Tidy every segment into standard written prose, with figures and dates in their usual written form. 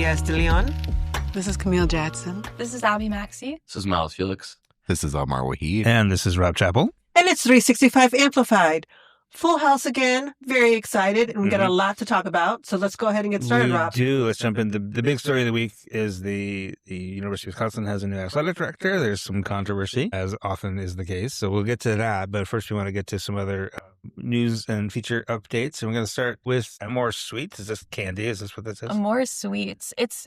Diaz de Leon. This is Camille Jackson. This is Abby Maxey. This is Miles Felix. This is Omar Wahid. And this is Rob Chappell. And it's 365 Amplified. Full house again. Very excited. And we got a lot to talk about. So let's go ahead and get started, Rob. Let's jump in. The big story of the week is the University of Wisconsin has a new athletic director. There's some controversy, as often is the case. So we'll get to that. But first, we want to get to some other news and feature updates. And we're going to start with Amore Sweets. Is this candy? Is this what this is? Amore Sweets. It's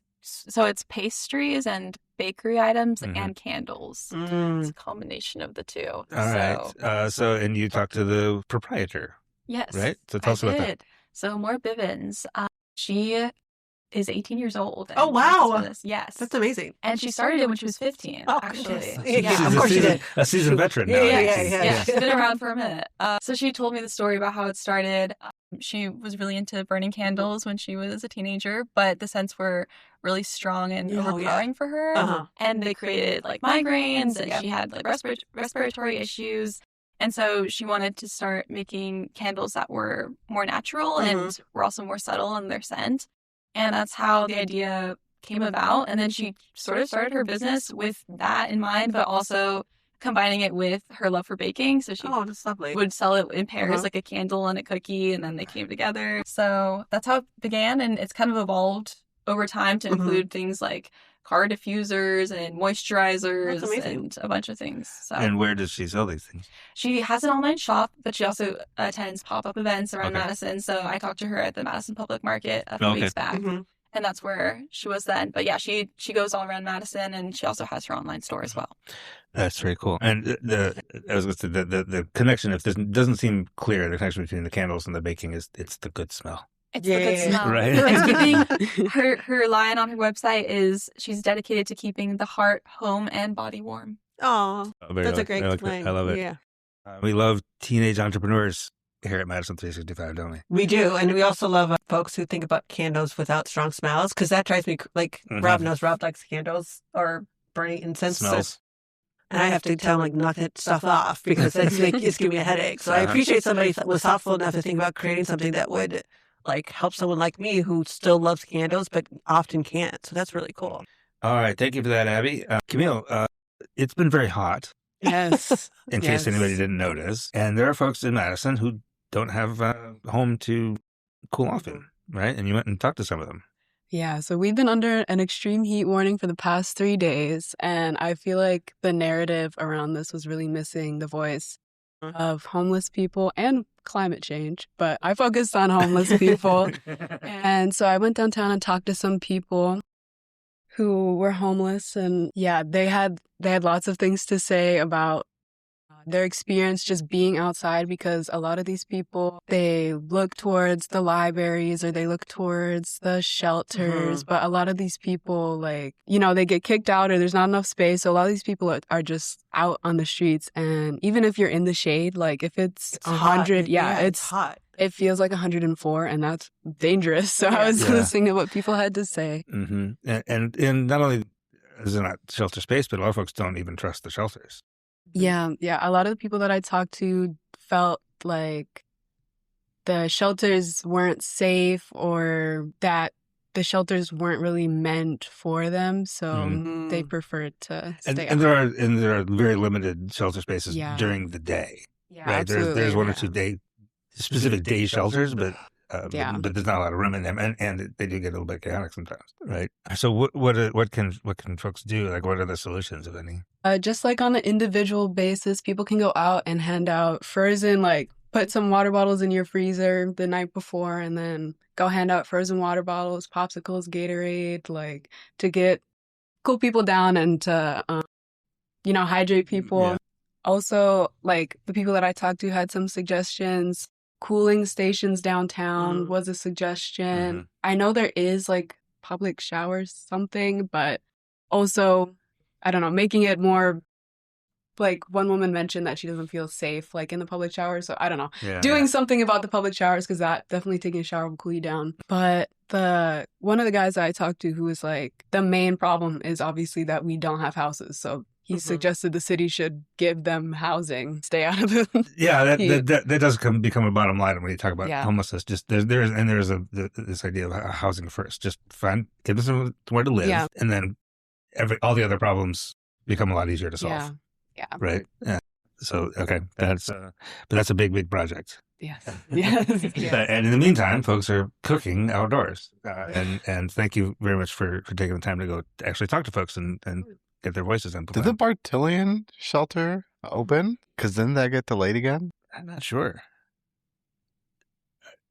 pastries and bakery items and candles. It's a combination of the two. All right. And you talked to the proprietor. Yes. Right? So tell us about that. So Amore Bivens, she is 18 years old. Oh, wow. Yes. That's amazing. And she started it when she was 15, actually. Yeah, of course she did. A seasoned veteran now. Yeah. She's been around for a minute. So she told me the story about how it started. She was really into burning candles when she was a teenager, but the scents were really strong and overpowering for her. And they created like migraines, and she had like respiratory issues. And so she wanted to start making candles that were more natural and were also more subtle in their scent. And that's how the idea came about. And then she sort of started her business with that in mind, but also combining it with her love for baking. So she that's lovely. would sell it in pairs, like a candle and a cookie, and then they came together. So that's how it began, and it's kind of evolved over time to include things like car diffusers and moisturizers and a bunch of things. So. And where does she sell these things? She has an online shop, but she also attends pop-up events around Madison. So I talked to her at the Madison Public Market a few weeks back. And that's where she was then. But yeah, she goes all around Madison, and she also has her online store as well. That's very cool. And the connection, if this doesn't seem clear, the connection between the candles and the baking it's the good smell. It's the good smell. Right. It's keeping her line on her website is she's dedicated to keeping the heart, home, and body warm. Oh, that's a great line. I love it. Yeah. We love teenage entrepreneurs here at Madison 365, don't we? We do. And we also love folks who think about candles without strong smells, because that drives me, Rob knows Rob likes candles or burning incense. Smells. And I have to tell him, knock that stuff off, because it's giving me a headache. So I appreciate somebody that was thoughtful enough to think about creating something that would help someone like me who still loves candles but often can't. So that's really cool. All right. Thank you for that, Abby. Camille, it's been very hot. Yes. In case anybody didn't notice. And there are folks in Madison who don't have a home to cool off in, right? And you went and talked to some of them. Yeah, so we've been under an extreme heat warning for the past 3 days, and I feel like the narrative around this was really missing the voice of homeless people and climate change, but I focused on homeless people. And so I went downtown and talked to some people who were homeless, and they had lots of things to say about their experience just being outside, because a lot of these people, they look towards the libraries or they look towards the shelters, but a lot of these people, they get kicked out or there's not enough space. So a lot of these people are just out on the streets, and even if you're in the shade, if it's 100, it's hot. It feels like 104, and that's dangerous. So I was listening to what people had to say. And not only is it not shelter space, but a lot of folks don't even trust the shelters. Yeah. A lot of the people that I talked to felt like the shelters weren't safe, or that the shelters weren't really meant for them, so they preferred to stay out. And there are very limited shelter spaces during the day. Yeah, right. Absolutely. There's one or two specific day shelters, but there's not a lot of room in them, and they do get a little bit chaotic sometimes, right? So what can folks do? What are the solutions, if any? Just on an individual basis, people can go out and hand out frozen, put some water bottles in your freezer the night before, and then go hand out frozen water bottles, popsicles, Gatorade, to get cool people down and to hydrate people. Yeah. Also, the people that I talked to had some suggestions. Cooling stations downtown was a suggestion. I know there is public showers, something, but also, I don't know, making it more one woman mentioned that she doesn't feel safe in the public shower. So I don't know, doing something about the public showers, because that definitely taking a shower will cool you down. But one of the guys that I talked to who was the main problem is obviously that we don't have houses. So he suggested the city should give them housing, stay out of the that does become a bottom line when you talk about homelessness. Just there's this idea of housing first. Just give them somewhere to live, and then all the other problems become a lot easier to solve. Yeah. Right. Yeah. So but that's a big project. Yes. And in the meantime, folks are cooking outdoors, and thank you very much for taking the time to go actually talk to folks and get their voices amplified. Did the Bartillion shelter open? Because didn't that get delayed again? I'm not sure.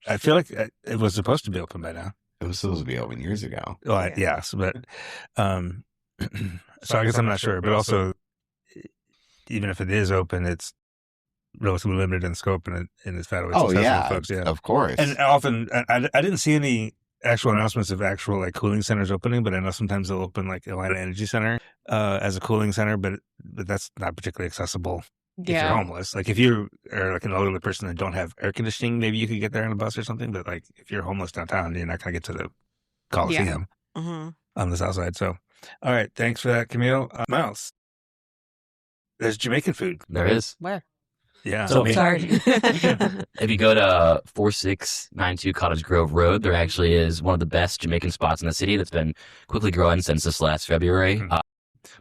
I feel like it was supposed to be open by now. It was supposed to be open years ago. Well, yes, but so I guess I'm not sure. But also, even if it is open, it's relatively limited in scope and its fat. Folks, of course. And often, I didn't see any actual announcements of actual like cooling centers opening, but I know sometimes they'll open like Atlanta Energy Center as a cooling center, but that's not particularly accessible if you're homeless. Like if you are like an elderly person that don't have air conditioning, maybe you could get there on a bus or something. But like if you're homeless downtown, you're not going to get to the Coliseum on the south side. So, all right, thanks for that, Camille. Miles, there's Jamaican food. There is. Where? Yeah. So sorry. If you go to 4692 Cottage Grove Road, there actually is one of the best Jamaican spots in the city that's been quickly growing since this last February.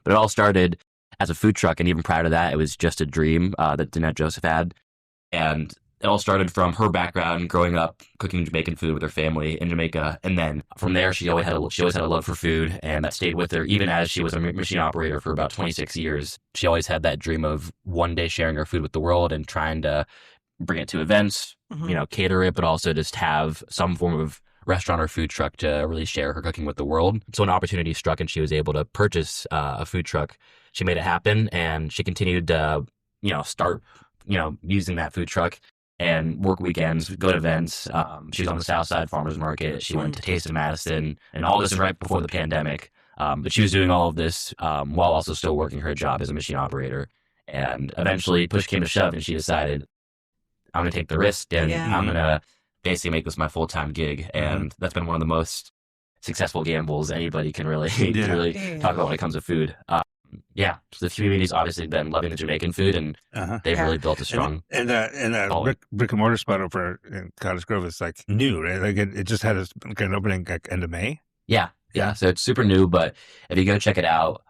But it all started as a food truck, and even prior to that, it was just a dream that Danette Joseph had. And it all started from her background growing up cooking Jamaican food with her family in Jamaica, and then from there she always had a love for food, and that stayed with her even as she was a machine operator for about 26 years. She always had that dream of one day sharing her food with the world and trying to bring it to events, cater it, but also just have some form of restaurant or food truck to really share her cooking with the world. So an opportunity struck, and she was able to purchase a food truck. She made it happen, and she continued to start using that food truck and work weekends, go to events. She was on the South Side Farmers Market. She went to Taste of Madison, and all this right before the pandemic. But she was doing all of this while also still working her job as a machine operator. And eventually, push came to shove, and she decided, I'm going to take the risk, and I'm going to basically make this my full-time gig. And that's been one of the most successful gambles anybody can really talk about when it comes to food. So the community's obviously been loving the Jamaican food, and they've really built a strong and that brick and mortar spot over in Cottage Grove is like new, right? Like it just had an opening like end of May. Yeah. So it's super new, but if you go check it out,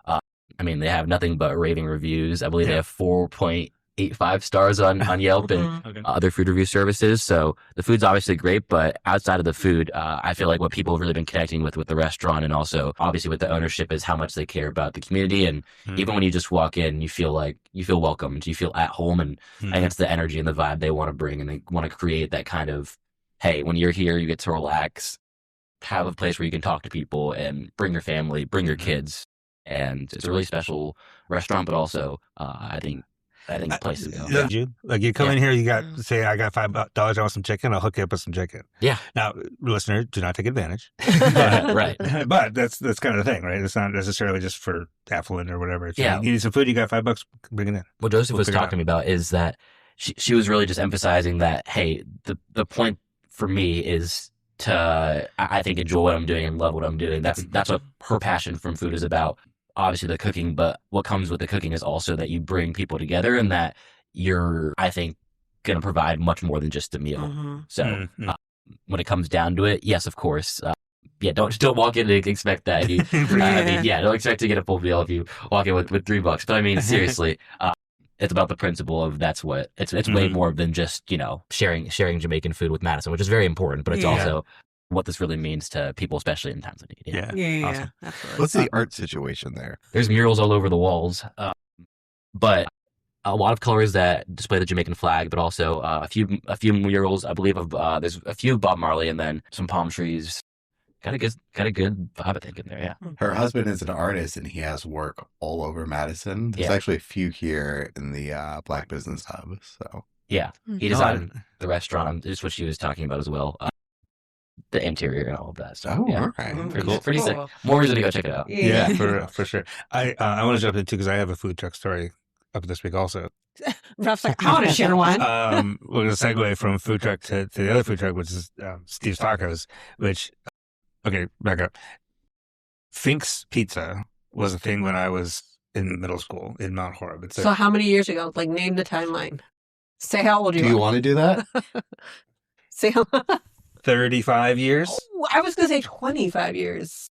they have nothing but raving reviews. I believe they have 4.85 stars on Yelp and other food review services. So the food's obviously great, but outside of the food, I feel like what people have really been connecting with the restaurant, and also obviously with the ownership, is how much they care about the community. And even when you just walk in, you feel welcomed, you feel at home, and I think it's the energy and the vibe they want to bring, and they want to create that kind of, hey, when you're here, you get to relax, have a place where you can talk to people and bring your family, bring your kids. And it's a really special restaurant, but also I think a place to go. You come in here, you got say, I got $5, I want some chicken, I'll hook you up with some chicken. Yeah. Now, listener, do not take advantage. Right. But that's kind of the thing, right? It's not necessarily just for affluent or whatever. If you need some food, you got $5, bring it in. What Joseph was talking to me about is that she was really just emphasizing that, hey, the point for me is to, I think, enjoy what I'm doing and love what I'm doing. That's what her passion from food is about. Obviously the cooking, but what comes with the cooking is also that you bring people together, and that you're, I think, going to provide much more than just a meal. So when it comes down to it, yes, of course. Don't walk in and expect that. Don't expect to get a full meal if you walk in with $3. But seriously, it's about the principle of it's way more than just, sharing Jamaican food with Madison, which is very important, but it's also what this really means to people, especially in times of need. Awesome. Absolutely. What's the art situation there? There's murals all over the walls, but a lot of colors that display the Jamaican flag, but also a few murals, I believe, of there's a few Bob Marley, and then some palm trees. Got a good vibe, I think, in there. Yeah. Her husband is an artist, and he has work all over Madison. There's actually a few here in the Black Business Hub. So he designed the restaurant. This is what she was talking about as well. The interior and all of that stuff. Pretty sick. More reason to go check it out. For sure. I want to jump in too, because I have a food truck story up this week also. Ralph's like, I want to share one. We're going to segue from food truck to the other food truck, which is Steve's Tacos, which, okay, back up. Fink's Pizza was a thing when I was in middle school in Mount Horeb. So how many years ago? Like, name the timeline. Say how old you are. Do you want to do that? Say how 35 years. Oh, I was going to say 25 years.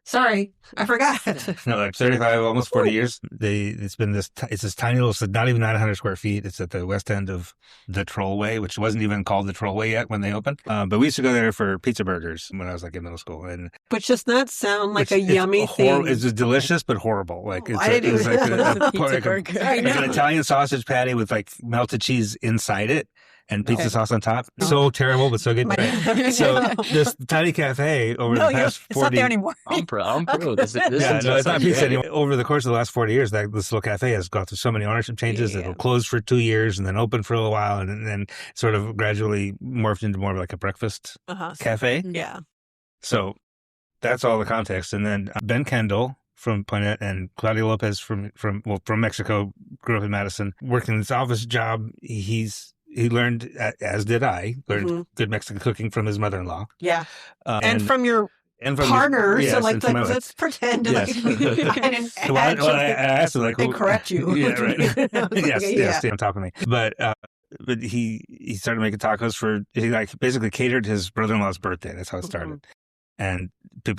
Sorry, I forgot. No, like 35, almost 40 years. It's this tiny little, so not even 900 square feet. It's at the west end of the Trollway, which wasn't even called the Trollway yet when they opened. But we used to go there for pizza burgers when I was like in middle school. Which does not sound like a yummy thing. It's delicious, but horrible. Like I didn't even know. Pizza burger. I know. like an Italian sausage patty with like melted cheese inside it. And pizza sauce on top. So terrible, but so good. So this tiny cafe over the past 40... It's not there anymore. I'm pro. This it's not pizza anymore. Over the course of the last 40 years, this little cafe has gone through so many ownership changes. Yeah. It'll close for 2 years and then open for a little while and then sort of gradually morphed into more of like a breakfast cafe. Yeah. So that's all the context. And then Ben Kendall from Poinet and Claudia Lopez from Mexico, grew up in Madison, working this office job. He learned, as did I, good Mexican cooking from his mother-in-law. Yeah. And from your partner. Yes, so let's pretend yes. I didn't I asked him, like, and correct you. Yeah, right. Yes, yeah. stay on top of me. But he started making tacos he like basically catered his brother-in-law's birthday. That's how it started. And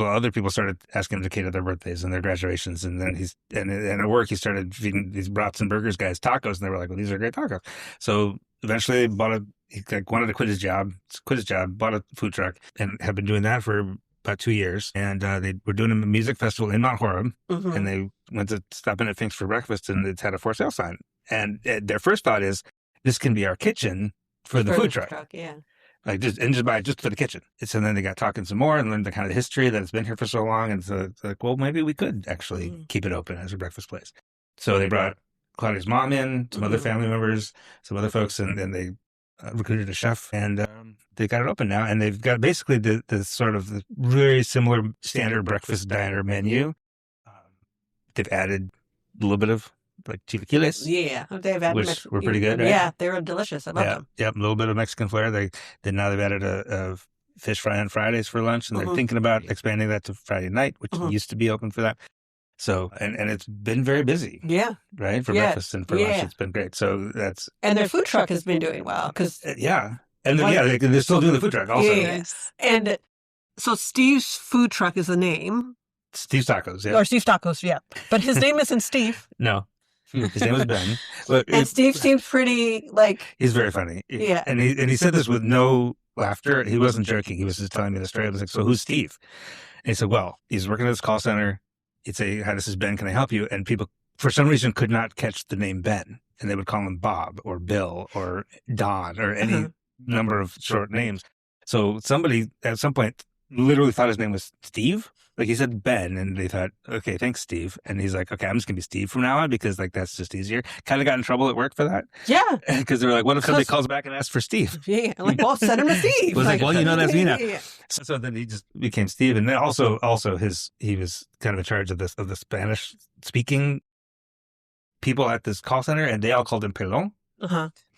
other people started asking him to cater their birthdays and their graduations. And then and at work, he started feeding these brats and burgers guys tacos. And they were like, well, these are great tacos. So eventually he wanted to quit his job, bought a food truck, and have been doing that for about 2 years. And they were doing a music festival in Mount Horeb. And they went to stop in at Fink's for breakfast, and it's had a for sale sign. And their first thought is, this can be our kitchen for the food truck. Yeah. Like just buy it just for the kitchen. And then they got talking some more and learned the kind of history that it's been here for so long. And so it's like, well, maybe we could actually keep it open as a breakfast place. So they brought Claudia's mom in, some other family members, some other folks, and then they recruited a chef, and they got it open now. And they've got basically the sort of the very similar standard breakfast diner menu. They've added a little bit of like chilaquiles. Yeah, they've added which were pretty good. Right? Yeah, they were delicious. I love them. Yeah, a little bit of Mexican flair. Now they've added a fish fry on Fridays for lunch, and they're thinking about expanding that to Friday night, which used to be open for that. So, and it's been very busy. Yeah. Right? For breakfast and for lunch, it's been great. So that's... And their food truck has been doing well. Cause yeah. And they're still doing the food truck also. Yeah. And so Steve's food truck is the name. Steve's Tacos, yeah. Or Steve's Tacos, yeah. But his name isn't Steve. No. His name was Ben. And Steve seems pretty, he's very funny. Yeah. And he said this with no laughter. He wasn't joking. He was just telling me the story. I was like, so who's Steve? And he said, well, he's working at this call center. He'd say, hi, this is Ben. Can I help you? And people, for some reason, could not catch the name Ben. And they would call him Bob or Bill or Don or any number of short names. So somebody at some point literally thought his name was Steve. Like he said Ben, and they thought, okay, thanks, Steve. And he's like, okay, I'm just going to be Steve from now on because that's just easier. Kind of got in trouble at work for that. Yeah. Because they were like, what if somebody calls back and asks for Steve? Yeah. Like, well, send him to Steve. I was like, well, that's me now. Yeah. So then he just became Steve. And then also he was kind of in charge of the Spanish speaking people at this call center, and they all called him Pelon.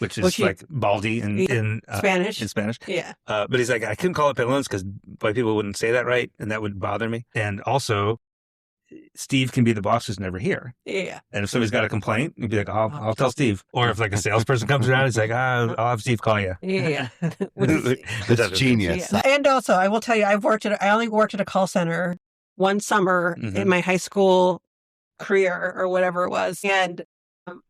Which is like baldy in Spanish. In Spanish. Yeah. But he's like, I couldn't call it pelons because white people wouldn't say that right, and that would bother me. And also, Steve can be the boss who's never here. Yeah. And if somebody's got a complaint, he'd be like, I'll tell Steve. Or if like a salesperson comes around, he's like, I'll have Steve call you. Yeah. That's genius. Yeah. And also, I will tell you, I only worked at a call center one summer in my high school career or whatever it was. And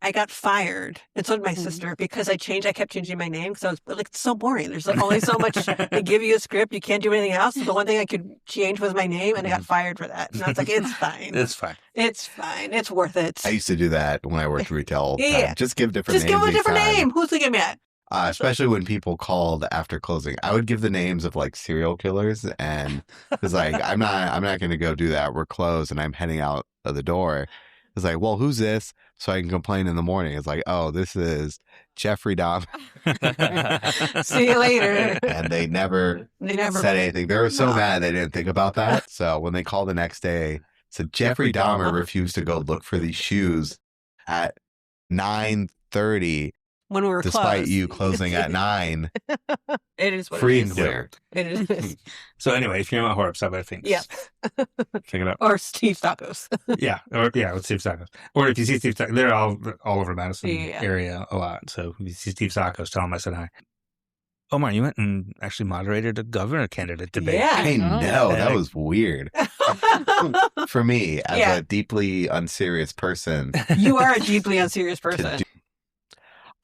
I got fired, and so did my sister, because I kept changing my name because I was like, it's so boring. There's like only so much. They give you a script, you can't do anything else. So the one thing I could change was my name, and I got fired for that. And I was like, it's fine. It's fine. It's fine. It's worth it. I used to do that when I worked retail. Yeah. Just give different names. Just give them a different time. name. Who's looking at? Especially when people called after closing, I would give the names of like serial killers, and it's like I'm not going to go do that. We're closed, and I'm heading out of the door. It's like, well, who's this? So I can complain in the morning. It's like, oh, this is Jeffrey Dahmer. See you later. And they never said anything. They were so mad they didn't think about that. So when they called the next day, said Jeffrey Dahmer refused to go look for these shoes at 9:30 when we were despite closed. you closing at 9. It is what Free it and is. clear. It is. So anyway, if you're not horror upset by things, Yeah. check it out. Or Steve Tacos. With Steve Tacos. Or if you see Steve Tacos, they're all over Madison Yeah. area a lot. So if you see Steve Tacos, tell him I said hi. Omar, you went and actually moderated a governor candidate debate. Yeah. I know. That was weird. For me, as a deeply unserious person. You are a deeply unserious person.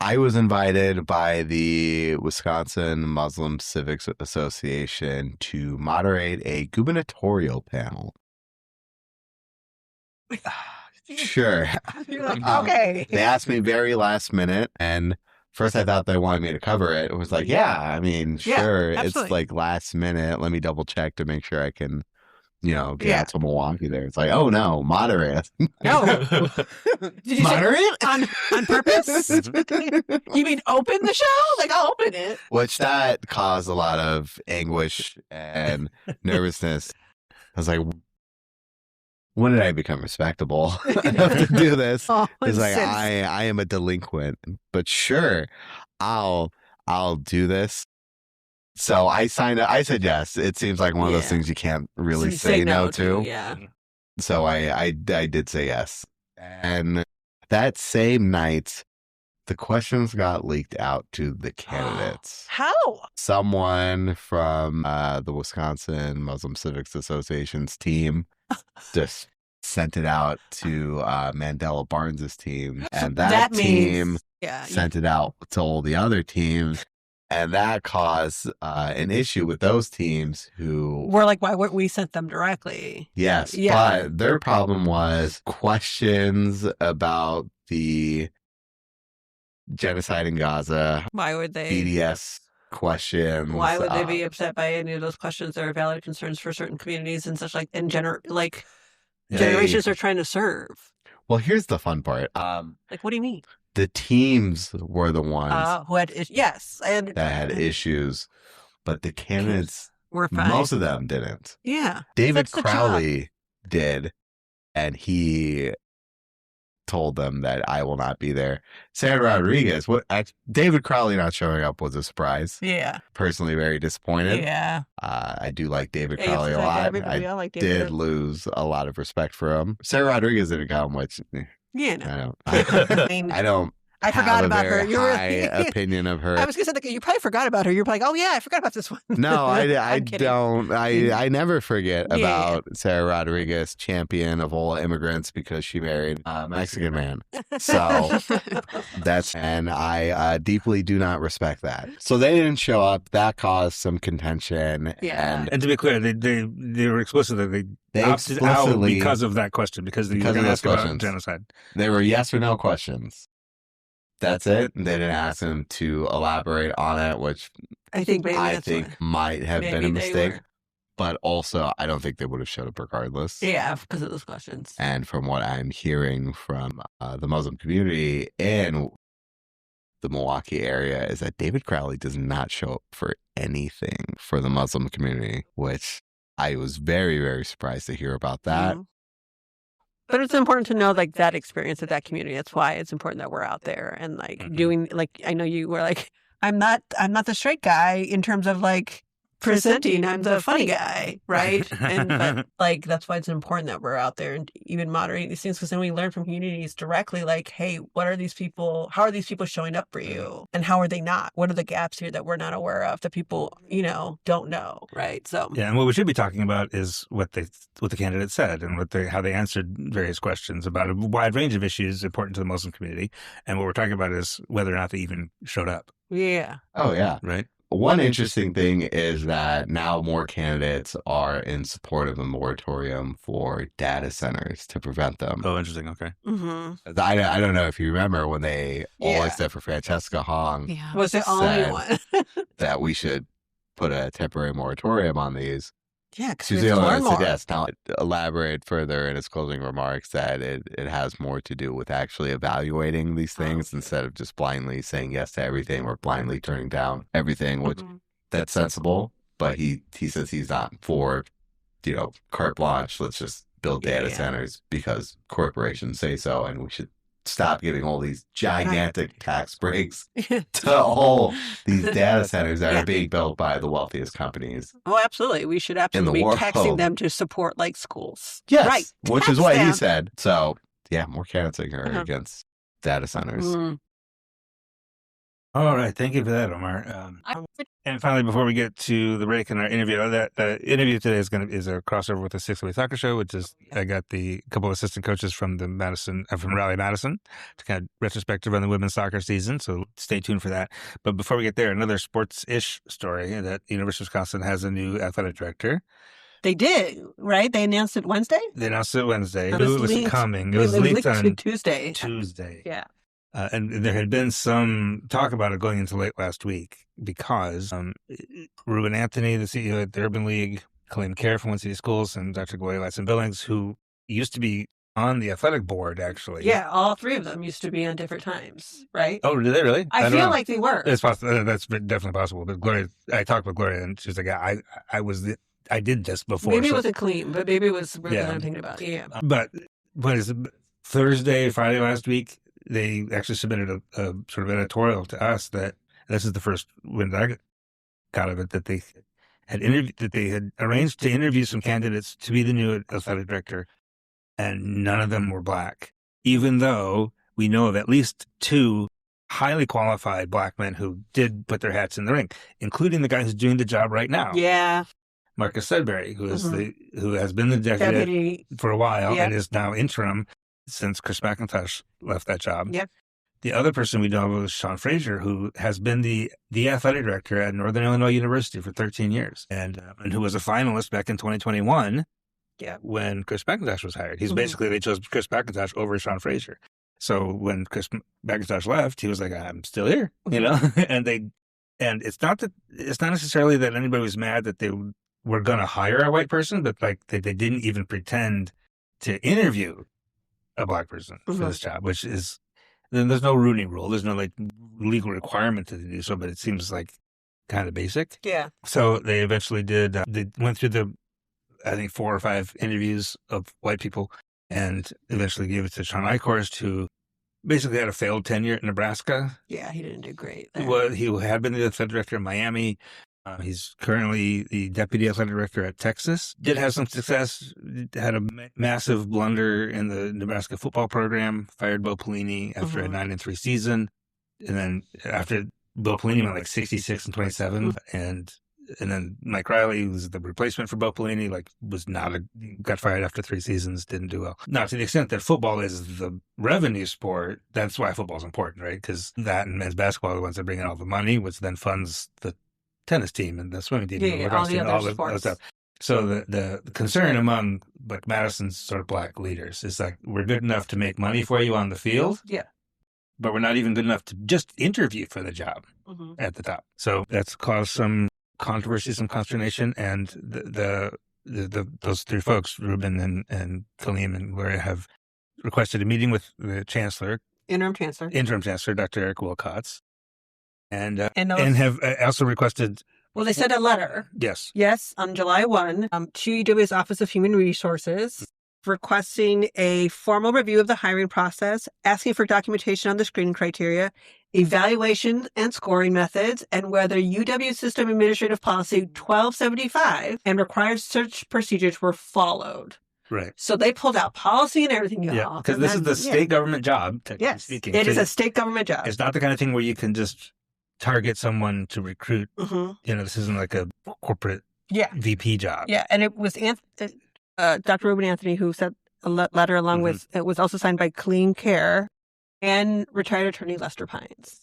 I was invited by the Wisconsin Muslim Civics Association to moderate a gubernatorial panel. Sure. You're like, okay. They asked me very last minute, and first I thought they wanted me to cover it. It was like, yeah, I mean, sure. absolutely. It's like last minute. Let me double check to make sure I can, get Yeah. out to Milwaukee there. It's like, oh no, moderate. No. Did you Moderate? say on purpose? You mean open the show? Like, I'll open it. Which that caused a lot of anguish and nervousness. I was like, when did I become respectable enough to do this? Oh, It's like, since- I am a delinquent, but sure, I'll do this. So I signed up. I said yes. It seems like one of those Yeah. things you can't really say no to. Yeah. So I did say yes. And that same night, the questions got leaked out to the candidates. How? Someone from the Wisconsin Muslim Civics Association's team just sent it out to Mandela Barnes's team. And that team means, yeah. sent it out to all the other teams. And that caused an issue with those teams who We're like, why weren't we sent them directly? Yes, Yeah. but their problem was questions about the genocide in Gaza, Why would they? BDS questions. Why would they be upset by any of those questions that are valid concerns for certain communities and such, like, in generations they're trying to serve? Well, here's the fun part. Like, what do you mean? The teams were the ones Who had yes, and that had issues, but the candidates, we're fine. most of them didn't. Yeah, David that's the job. Crowley did, and he told them that I will not be there. Sarah Rodriguez, David Crowley not showing up was a surprise. Yeah, Personally, very disappointed. yeah. I do like David Hey, Crowley a like lot. everybody, I like did David. lose a lot of respect for him. Sarah Rodriguez didn't come, which Yeah, no. I mean, don't. I forgot have about a her. very You high really. opinion of her. I was gonna say, like, you probably forgot about her. You're like, oh yeah, I forgot about this one. No, I I'm kidding. don't. I never forget Yeah, about Sarah Rodriguez, champion of all immigrants, because she married a Mexican man. So and I deeply do not respect that. So they didn't show up. That caused some contention. Yeah. And to be clear, they were explicit that they opted out explicitly- because of that question, because they were Because of going to those ask about questions. genocide. They were yes or no questions. That's it. They didn't ask him to elaborate on it, which I think maybe I that's think what, might have been maybe a they mistake. were. But also, I don't think they would have showed up regardless. Yeah, because of those questions. And from what I'm hearing from the Muslim community in the Milwaukee area is that David Crowley does not show up for anything for the Muslim community, which I was very, very surprised to hear about that. Mhm. But it's important to know, like, that experience of that community. That's why it's important that we're out there and, like, Mhm. doing, like, I know you were like, I'm not the straight guy in terms of, like, presenting. I'm the funny guy, right? But like, that's why it's important that we're out there and even moderating these things, because then we learn from communities directly, like, hey, what are these people? How are these people showing up for you? And how are they not? What are the gaps here that we're not aware of that people, don't know, right? So Yeah, and what we should be talking about is what the candidate said and how they answered various questions about a wide range of issues important to the Muslim community. And what we're talking about is whether or not they even showed up, yeah, Oh, yeah. right? One interesting thing is that now more candidates are in support of a moratorium for data centers to prevent them. Oh, interesting. Okay. mm-hmm. I don't know if you remember when they, all Yeah. except for Francesca Hong, Yeah. Was the only Said- one. that we should put a temporary moratorium on these. Yeah, because She's we the have to only learn one more. that suggests. Now, elaborate further in his closing remarks that it has more to do with actually evaluating these things okay. instead of just blindly saying yes to everything or blindly turning down everything, which Mhm. that's sensible. But he says he's not for, carte blanche. Let's just build data Yeah. centers because corporations say so, and we should stop giving all these gigantic tax breaks to all these data centers that are being built by the wealthiest companies. Oh, absolutely. We should absolutely be taxing them to support like schools. Yes, right. Which is what he said. So, yeah, more candidates are against data centers. All right. Thank you for that, Omar. And finally, before we get to the break and our interview, that interview today is a crossover with the 608 Soccer Show, which is I got the couple of assistant coaches from from Rally Madison to kind of retrospective on the women's soccer season. So stay tuned for that. But before we get there, another sports-ish story that University of Wisconsin has a new athletic director. They did, right? They announced it Wednesday? They announced it Wednesday. Who was coming? It was leaked on Tuesday. Yeah. And there had been some talk about it going into late last week because Ruben Anthony, the CEO at the Urban League, Colleen Kerr from One City Schools, and Dr. Gloria Latson-Billings, who used to be on the athletic board, actually. Yeah, all three of them used to be on different times, right? Oh, did they really? I feel like they were. It's possible. That's definitely possible. But Gloria, I talked with Gloria, and she was like, I did this before. Maybe it wasn't clean, but maybe it was really what I'm thinking about. Yeah. But what is it? Thursday, Friday last week, they actually submitted a sort of editorial to us that this is the first win that I got of it, that they had arranged to interview some candidates to be the new athletic director, and none of them were Black, even though we know of at least two highly qualified Black men who did put their hats in the ring, including the guy who's doing the job right now. Yeah. Marcus Sudbury, who has been the deputy for a while and is now interim since Chris McIntosh left that job. Yep. The other person we know was Sean Frazier, who has been the athletic director at Northern Illinois University for 13 years and who was a finalist back in 2021 when Chris McIntosh was hired. He's basically, they chose Chris McIntosh over Sean Frazier. So when Chris McIntosh left, he was like, I'm still here, you know? and it's not necessarily that anybody was mad that they were going to hire a white person, but like they didn't even pretend to interview a Black person for this job, which is, then there's no Rooney Rule. There's no like legal requirement to do so, but it seems like kind of basic. Yeah. So they eventually did, they went through I think 4 or 5 interviews of white people and eventually gave it to Sean Eichorst, who basically had a failed tenure at Nebraska. Yeah, he didn't do great. He had been the athletic director in Miami. He's currently the deputy athletic director at Texas. Did have some success, had a massive blunder in the Nebraska football program, fired Bo Pelini after a 9-3 season. And then after Bo Pelini went like 66-27 and then Mike Riley, who was the replacement for Bo Pelini, got fired after 3 seasons, didn't do well. Now, to the extent that football is the revenue sport, that's why football's important, right? Because that and men's basketball are the ones that bring in all the money, which then funds the tennis team and the swimming team and all the other sports. Stuff. So the concern among like Madison's sort of Black leaders is like, we're good enough to make money for you on the field, but we're not even good enough to just interview for the job at the top. So that's caused some controversy, some consternation, and those 3 folks, Ruben and Kaleem and Gloria, have requested a meeting with the interim chancellor, Dr. Eric Wilcox. And have also requested. Well, they sent a letter. Yes, on July 1 to UW's Office of Human Resources, requesting a formal review of the hiring process, asking for documentation on the screening criteria, evaluation and scoring methods, and whether UW System Administrative Policy 1275 and required search procedures were followed. Right. So they pulled out policy and everything. Yeah, because this is the state government job, technically speaking. It is a state government job. It's not the kind of thing where you can just target someone to recruit. This isn't like a corporate VP job. Yeah, and it was Dr. Ruben Anthony who sent a letter along with, it was also signed by Colleen Kerr and retired attorney Lester Pines.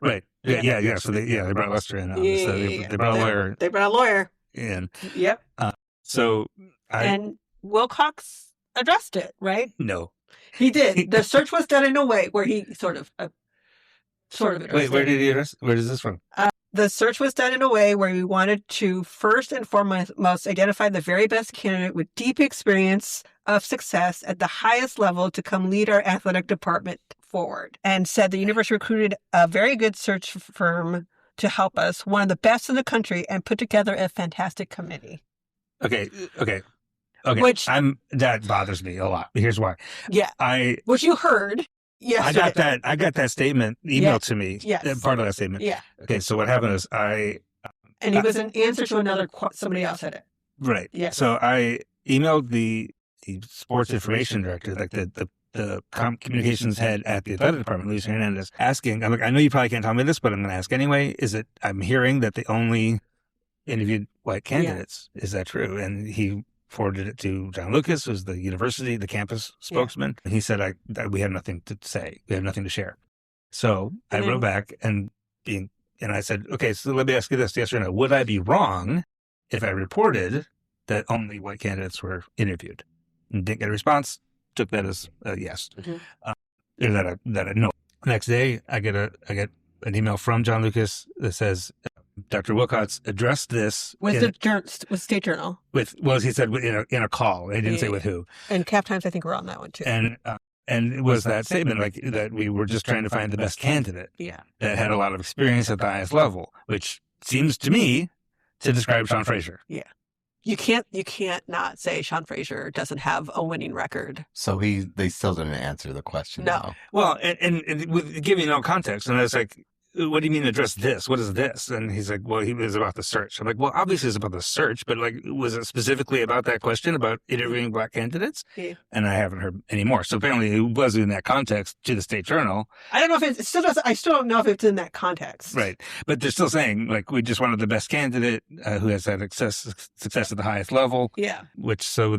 Right. Yeah. So they brought Lester in. So they brought a lawyer. They brought a lawyer in. Yep. And Wilcox addressed it, right? No. He did. The search was done in a way where he sort of Wait, where did he address? Where is this from? The search was done in a way where we wanted to first and foremost identify the very best candidate with deep experience of success at the highest level to come lead our athletic department forward. And said the university recruited a very good search firm to help us, one of the best in the country, and put together a fantastic committee. Okay. Which that bothers me a lot. Here's why. Yeah. Which you heard. Yes, I got that statement emailed to me. Yes. Part of that statement. Yeah. Okay, so what happened is and it was an answer to somebody else said it. Right. Yes. So I emailed the sports information director, like the communications head at the athletic department, Luis Hernandez, asking, I'm like, I know you probably can't tell me this, but I'm going to ask anyway. I'm hearing that they only interviewed white candidates. Yeah. Is that true? And he forwarded it to John Lucas, who's the campus spokesman. And he said, we have nothing to say. We have nothing to share. So I wrote back and I said, okay, so let me ask you this, yes or no. Would I be wrong if I reported that only white candidates were interviewed? And didn't get a response. Took that as a yes. Mm-hmm. That I know. Next day, I get an email from John Lucas that says Dr. Wilcox addressed this with State Journal. He said in a call. They didn't say with who. And Cap Times, I think, were on that one too. And it was that statement like that we were just trying to find the best candidate. Yeah. That had a lot of experience at the highest level, which seems to me to describe Sean Frazier. Yeah. You can't not say Sean Frazier doesn't have a winning record. So they still didn't answer the question. No. Though. Well, and with giving no context, and I was like, what do you mean address this? What is this? And he's like, well, he was about the search. I'm like, well, obviously it's about the search, but like, was it specifically about that question about interviewing black candidates? Yeah. And I haven't heard any more. So apparently it was in that context to the State Journal. I don't know if I still don't know if it's in that context. Right. But they're still saying like, we just wanted the best candidate who has had success at the highest level. Yeah. That still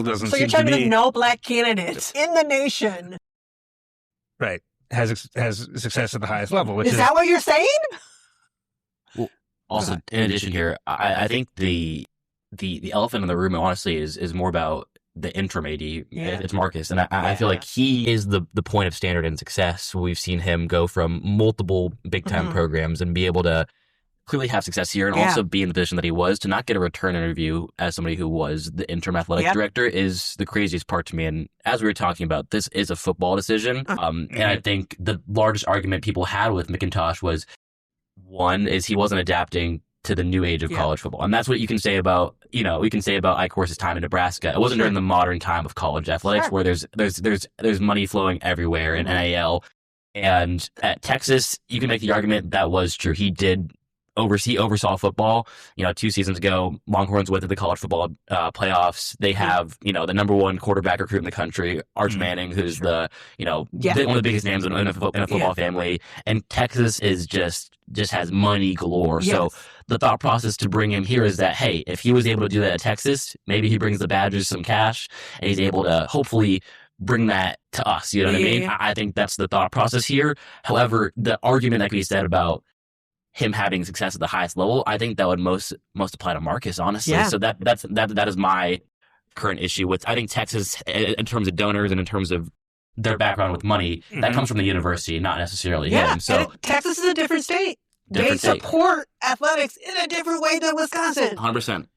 doesn't So seem you're telling to me no black candidates in the nation. Right. Has success at the highest level. Which is that what you're saying? Well, also, in addition here, I think the elephant in the room, honestly, is more about the interim AD. Yeah. It's Marcus. And I feel like he is the point of standard in success. We've seen him go from multiple big-time programs and be able to clearly have success here and also be in the position that he was. To not get a return interview as somebody who was the interim athletic director is the craziest part to me. And as we were talking about, this is a football decision. And I think the largest argument people had with McIntosh was, one, is he wasn't adapting to the new age of college football. And that's what you can say about, Eichhorst's time in Nebraska. It wasn't during the modern time of college athletics where there's money flowing everywhere in NIL. And at Texas, you can make the argument that was true. He oversaw football. 2 seasons ago, Longhorns went to the college football playoffs. They have, the number one quarterback recruit in the country, Arch Manning, who's one of the biggest names in a football family. And Texas is just has money galore. Yes. So the thought process to bring him here is that, hey, if he was able to do that at Texas, maybe he brings the Badgers some cash and he's able to hopefully bring that to us. You know what I mean? I think that's the thought process here. However, the argument that can be said about him having success at the highest level, I think that would most apply to Marcus, honestly. Yeah. So that is my current issue with, I think Texas, in terms of donors and in terms of their background with money, that comes from the university, not necessarily him. So and Texas is a different state. They support athletics in a different way than Wisconsin. 100%.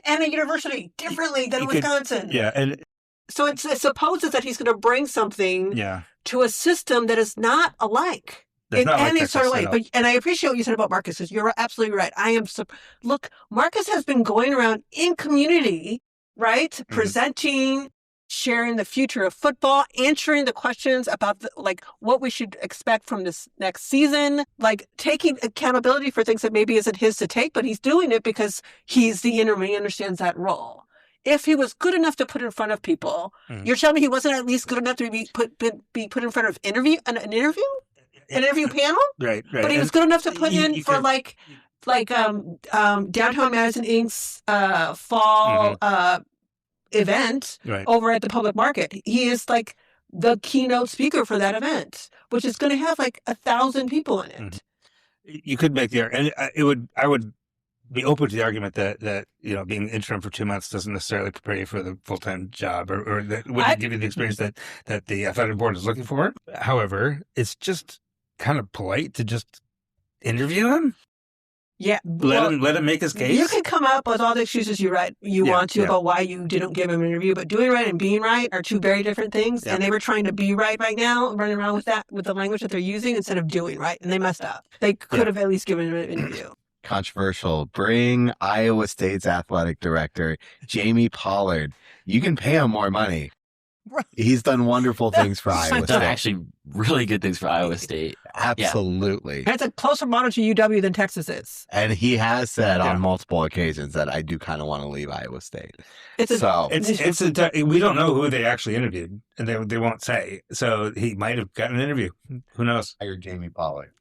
And a university differently than Wisconsin. And so it supposes that he's going to bring something to a system that is not alike. In any sort of way. And I appreciate what you said about Marcus, because you're absolutely right. Look, Marcus has been going around in community, right? Presenting, sharing the future of football, answering the questions about what we should expect from this next season, taking accountability for things that maybe isn't his to take, but he's doing it because he's the interim and he understands that role. If he was good enough to put in front of people, you're telling me he wasn't at least good enough to be put in front of an interview panel? Right. But he was good enough to put in for Downtown Madison Inc.'s fall event over at the public market. He is the keynote speaker for that event, which is going to have 1,000 people in it. You could make the argument, and I would be open to the argument that being interim for 2 months doesn't necessarily prepare you for the full-time job or that wouldn't give you the experience that the athletic board is looking for. However, it's just kind of polite to just interview him. Yeah. Let him make his case. You can come up with all the excuses you want to about why you didn't give him an interview, but doing right and being right are two very different things. Yeah. And they were trying to be right now, running around with the language that they're using instead of doing right. And they messed up. They could have at least given him an interview. Controversial. Bring Iowa State's athletic director, Jamie Pollard. You can pay him more money. He's done wonderful things for Iowa He's done State. actually really good things for Iowa State. Absolutely. And it's a closer model to UW than Texas is. And he has said on multiple occasions that I do kind of want to leave Iowa State. We don't know who they actually interviewed, and they won't say. So he might have gotten an interview. Who knows? Hired Jamie Pollard.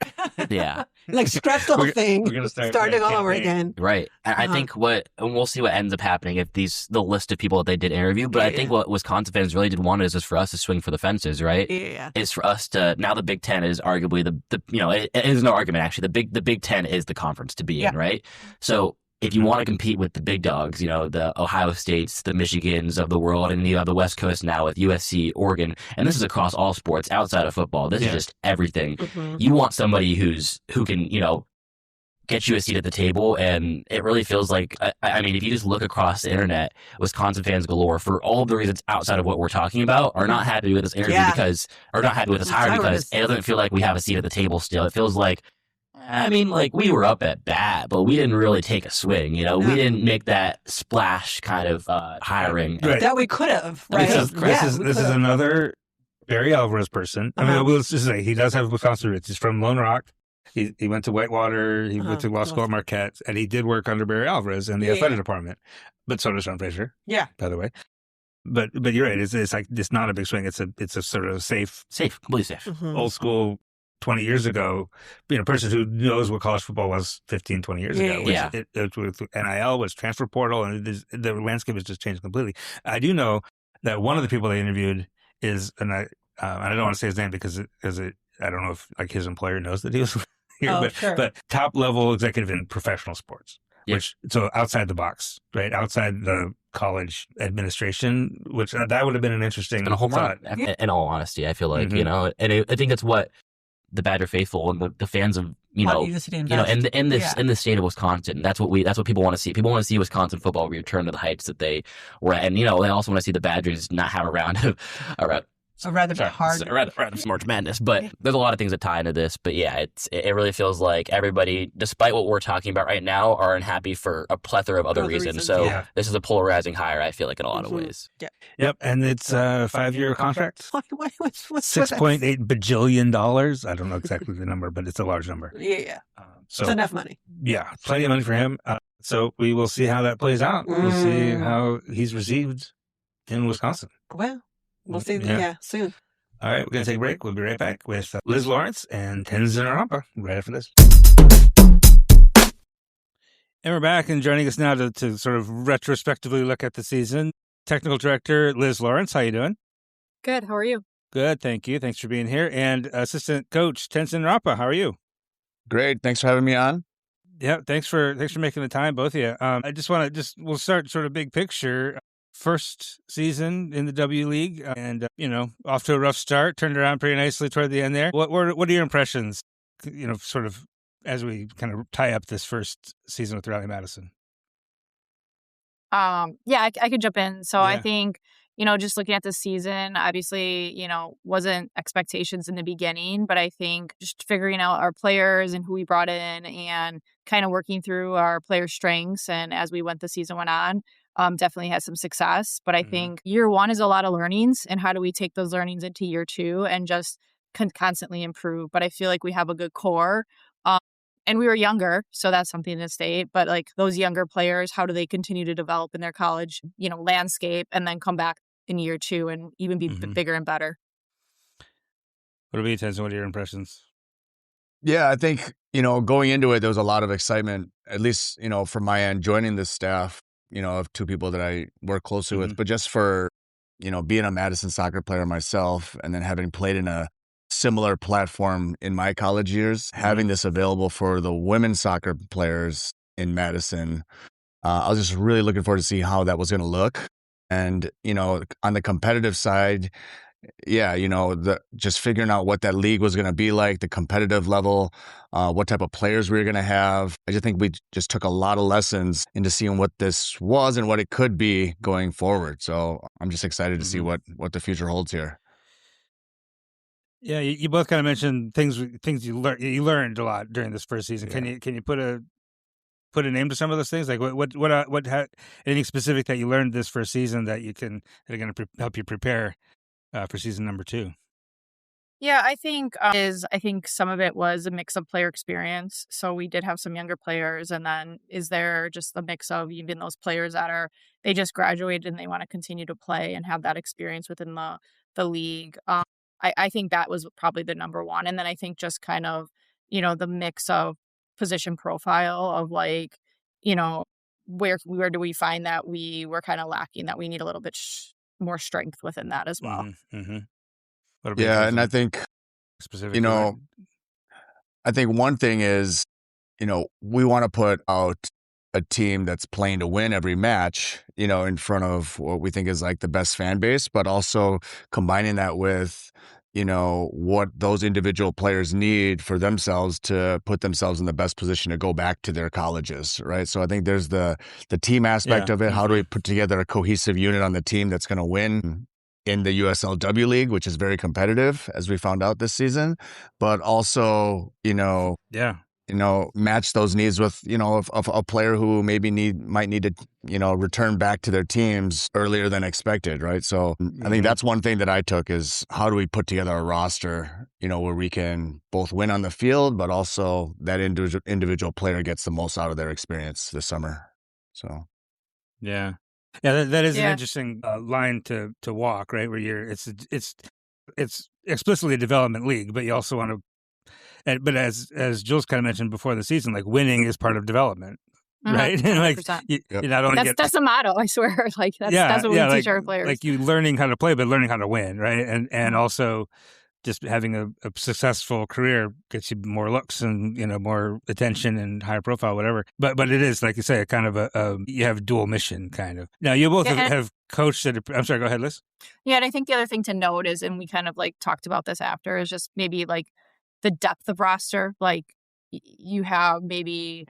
Yeah. Like scratch the whole thing, We're gonna starting all over again. Right. And I think and we'll see what ends up happening if the list of people that they did interview, but I think what Wisconsin fans really did want is for us to swing for the fences, right? Yeah. Is for us to, now the Big Ten is arguably it is no argument actually. The Big Ten is the conference to be in, right? So if you want to compete with the big dogs, the Ohio States, the Michigans of the world, and you have the West Coast now with USC, Oregon, and this is across all sports outside of football. This is just everything. Mm-hmm. You want somebody who can, get you a seat at the table, and it really feels like, I mean, if you just look across the internet, Wisconsin fans galore, for all of the reasons outside of what we're talking about, are not happy with this interview or not happy with this hire because it doesn't feel like we have a seat at the table still. It feels like, I mean, like we were up at bat, but we didn't really take a swing. We didn't make that splash kind of hiring that we could have. Right? This is another Barry Alvarez person. I mean, we'll just say he does have Wisconsin roots. He's from Lone Rock. He went to Whitewater. He went to law school at Marquette, and he did work under Barry Alvarez in the athletic department. But so does Sean Frazier. Yeah, by the way. But you're right. It's like it's not a big swing. It's a sort of safe, completely safe, old school. 20 years ago, being a person who knows what college football was 15, 20 years ago. It with NIL, was transfer portal, and the landscape has just changed completely. I do know that one of the people they interviewed is, and I don't want to say his name because I don't know if like his employer knows that he was here, but top level executive in professional sports, so outside the box, right? Outside the college administration, which that would have been an interesting thought. In all honesty, I feel like, and I think it's what the Badger faithful and the fans of in the state of Wisconsin, that's what people want to see. People want to see Wisconsin football return to the heights that they were at, and they also want to see the Badgers not have a round of March Madness. But there's a lot of things that tie into this. But yeah, it really feels like everybody, despite what we're talking about right now, are unhappy for a plethora of other reasons. So this is a polarizing hire, I feel like, in a lot of ways. Yeah. Yep, and it's a 5-year contract. What's $6.8 bajillion. I don't know exactly the number, but it's a large number. Yeah. So it's enough money. Yeah, plenty of money for him. So we will see how that plays out. We'll see how he's received in Wisconsin. Well, we'll see. Soon. All right, we're going to take a break. We'll be right back with Liz Lawrence and Tenzin Rampa right after this. And we're back, and joining us now to sort of retrospectively look at the season, Technical Director Liz Lawrence. How you doing? Good. How are you? Good, thank you. Thanks for being here. And Assistant Coach Tenzin Rampa. How are you? Great. Thanks for having me on. Yeah, thanks for making the time, both of you. I just want to we'll start sort of big picture. First season in the W League, and off to a rough start. Turned around pretty nicely toward the end there. What are your impressions? Sort of as we kind of tie up this first season with Rally Madison. I could jump in. So I think just looking at the season, obviously wasn't expectations in the beginning, but I think just figuring out our players and who we brought in, and kind of working through our player strengths, and as the season went on. Definitely had some success, but I think year one is a lot of learnings, and how do we take those learnings into year two and just constantly improve. But I feel like we have a good core, and we were younger, so that's something to state. But like those younger players, how do they continue to develop in their college, landscape, and then come back in year two and even be bigger and better? What about you, Tenzin? What are your impressions? Yeah, I think, going into it, there was a lot of excitement, at least, from my end, joining this staff, of two people that I work closely with, but just for, being a Madison soccer player myself, and then having played in a similar platform in my college years, having this available for the women's soccer players in Madison, I was just really looking forward to see how that was going to look. And, on the competitive side, just figuring out what that league was going to be like, the competitive level, what type of players we were going to have. I just think we just took a lot of lessons into seeing what this was and what it could be going forward. So I'm just excited to see what the future holds here. Yeah, you both kind of mentioned things you learned a lot during this first season. Can you put a put a name to some of those things? Like anything specific that you learned this first season that are going to help you prepare for season number 2? Yeah, I think some of it was a mix of player experience. So we did have some younger players, and then is there just a mix of even those players that they just graduated and they want to continue to play and have that experience within the league. I think that was probably the number one, and then I think just kind of the mix of position profile of like where do we find that we were kind of lacking, that we need a little bit more strength within that as well. Mm-hmm. Yeah, and I think specifically, I think one thing is, we want to put out a team that's playing to win every match, in front of what we think is like the best fan base, but also combining that with, what those individual players need for themselves to put themselves in the best position to go back to their colleges, right? So I think there's the team aspect of it. How do we put together a cohesive unit on the team that's going to win in the USLW League, which is very competitive, as we found out this season, but also, match those needs with, a player who maybe might need to, return back to their teams earlier than expected, right? So I think that's one thing that I took is how do we put together a roster, where we can both win on the field, but also that individual player gets the most out of their experience this summer. So, yeah. Yeah, that is an interesting line to walk, right? Where it's explicitly a development league, but you also want to. But as Jules kind of mentioned before the season, like winning is part of development, right? And like you not only that's a motto, I swear. Like that's what we teach our players. Like you learning how to play, but learning how to win, right? And also just having a successful career gets you more looks and more attention and higher profile, whatever. But it is, like you say, a kind of you have dual mission kind of. Now you both have coached at I'm sorry, go ahead, Liz. Yeah, and I think the other thing to note is, and we kind of like talked about this after, is just maybe like the depth of roster. Like you have maybe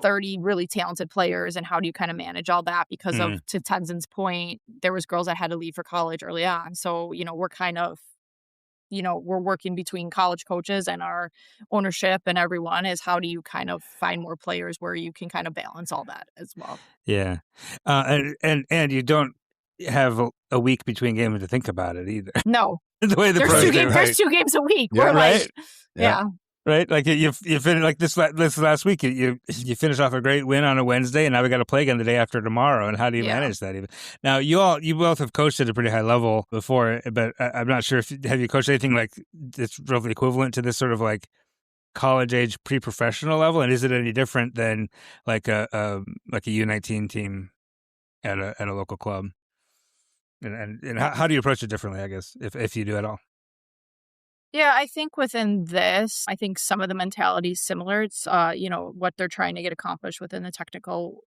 30 really talented players, and how do you kind of manage all that? Because of, to Tenzin's point, there was girls that had to leave for college early on. So, we're kind of we're working between college coaches and our ownership and everyone is how do you kind of find more players where you can kind of balance all that as well. Yeah. And you don't have a week between games to think about it either. No. The way there's 2 games a week. Yeah, we're right. Yeah. Right, like you finished like this last week. You finish off a great win on a Wednesday, and now we got to play again the day after tomorrow. And how do you manage that? Even now, you both have coached at a pretty high level before, but I'm not sure have you coached anything like that's roughly equivalent to this sort of like college age pre-professional level, and is it any different than like a U19 team at a local club? And how do you approach it differently? I guess if you do at all. Yeah, I think within this, I think some of the mentality is similar. It's, what they're trying to get accomplished within the technical,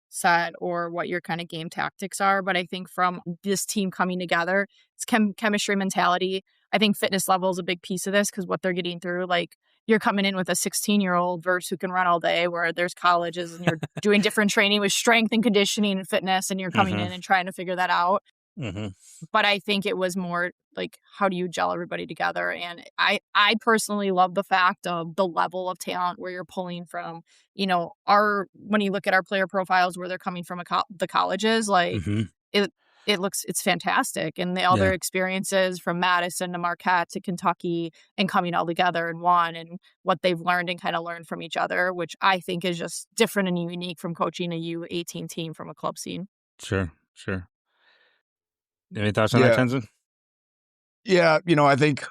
set or what your kind of game tactics are. But I think from this team coming together, it's chemistry mentality. I think fitness level is a big piece of this because what they're getting through, like you're coming in with a 16-year-old versus who can run all day, where there's colleges and you're doing different training with strength and conditioning and fitness, and you're coming in and trying to figure that out. But I think it was more like, how do you gel everybody together? And I personally love the fact of the level of talent where you're pulling from, when you look at our player profiles where they're coming from the colleges, like it's fantastic. And all their experiences from Madison to Marquette to Kentucky and coming all together in one, and what they've learned and kind of learned from each other, which I think is just different and unique from coaching a U18 team from a club scene. Sure. Any thoughts on that, Tenzin? Yeah, I think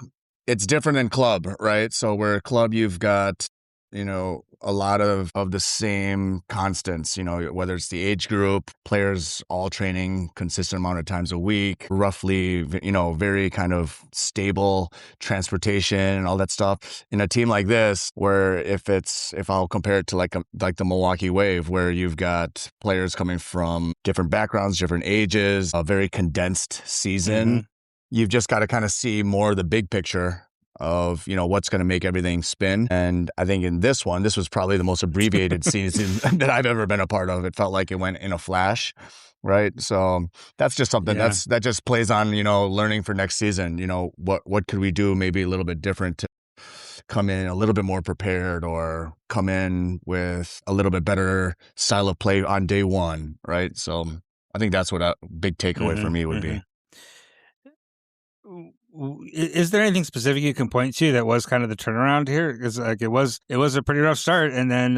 it's different in club, right? So where a club, you've got, a lot of the same constants, whether it's the age group, players all training consistent amount of times a week, roughly, very kind of stable transportation and all that stuff. In a team like this, where if I'll compare it to like the Milwaukee Wave, where you've got players coming from different backgrounds, different ages, a very condensed season, you've just got to kind of see more of the big picture of, what's going to make everything spin. And I think in this one, this was probably the most abbreviated season that I've ever been a part of. It felt like it went in a flash, right? So that's just something that just plays on, learning for next season. What could we do maybe a little bit different come in a little bit more prepared or come in with a little bit better style of play on day one, right? So I think that's what a big takeaway for me would be. Is there anything specific you can point to that was kind of the turnaround here? Because like it was a pretty rough start, and then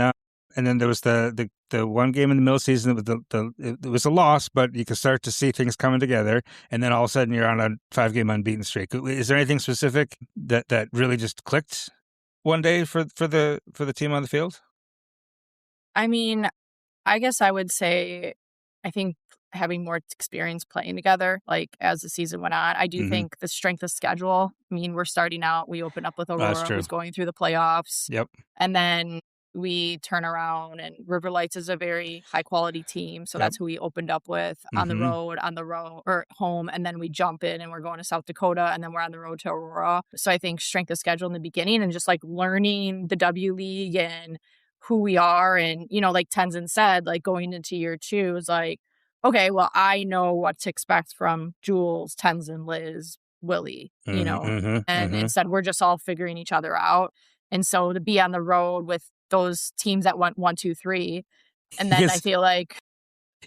there was the one game in the middle season that it was a loss, but you could start to see things coming together, and then all of a sudden you're on a 5-game unbeaten streak. Is there anything specific that really just clicked one day for the team on the field? I mean, I guess I would say, I think having more experience playing together, like as the season went on, I do think the strength of schedule. I mean, we're starting out, we open up with Aurora, who's going through the playoffs. Yep. And then we turn around, and River Lights is a very high quality team. So that's who we opened up with on the road, or home. And then we jump in and we're going to South Dakota, and then we're on the road to Aurora. So I think strength of schedule in the beginning and just like learning the W League and who we are. And, you know, like Tenzin said, like going into year 2 is like, okay, well, I know what to expect from Jules, Tenzin, Liz, Willie, you know, and instead we're just all figuring each other out. And so to be on the road with those teams that went 1, 2, 3, and then I feel like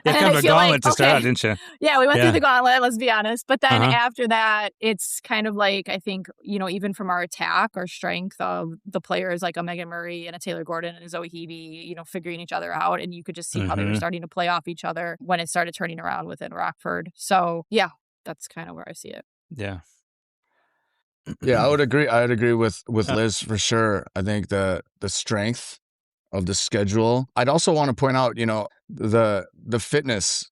kind of a gauntlet to start out, didn't you? Yeah, we went through the gauntlet, let's be honest. But then after that, it's kind of like, I think, you know, even from our attack, our strength of the players like a Megan Murray and a Taylor Gordon and a Zoe Hebe, you know, figuring each other out. And you could just see how they were starting to play off each other when it started turning around within Rockford. So, yeah, that's kind of where I see it. Yeah. Yeah, I would agree. I'd agree with Liz for sure. I think the strength of the schedule. I'd also want to point out, you know, the fitness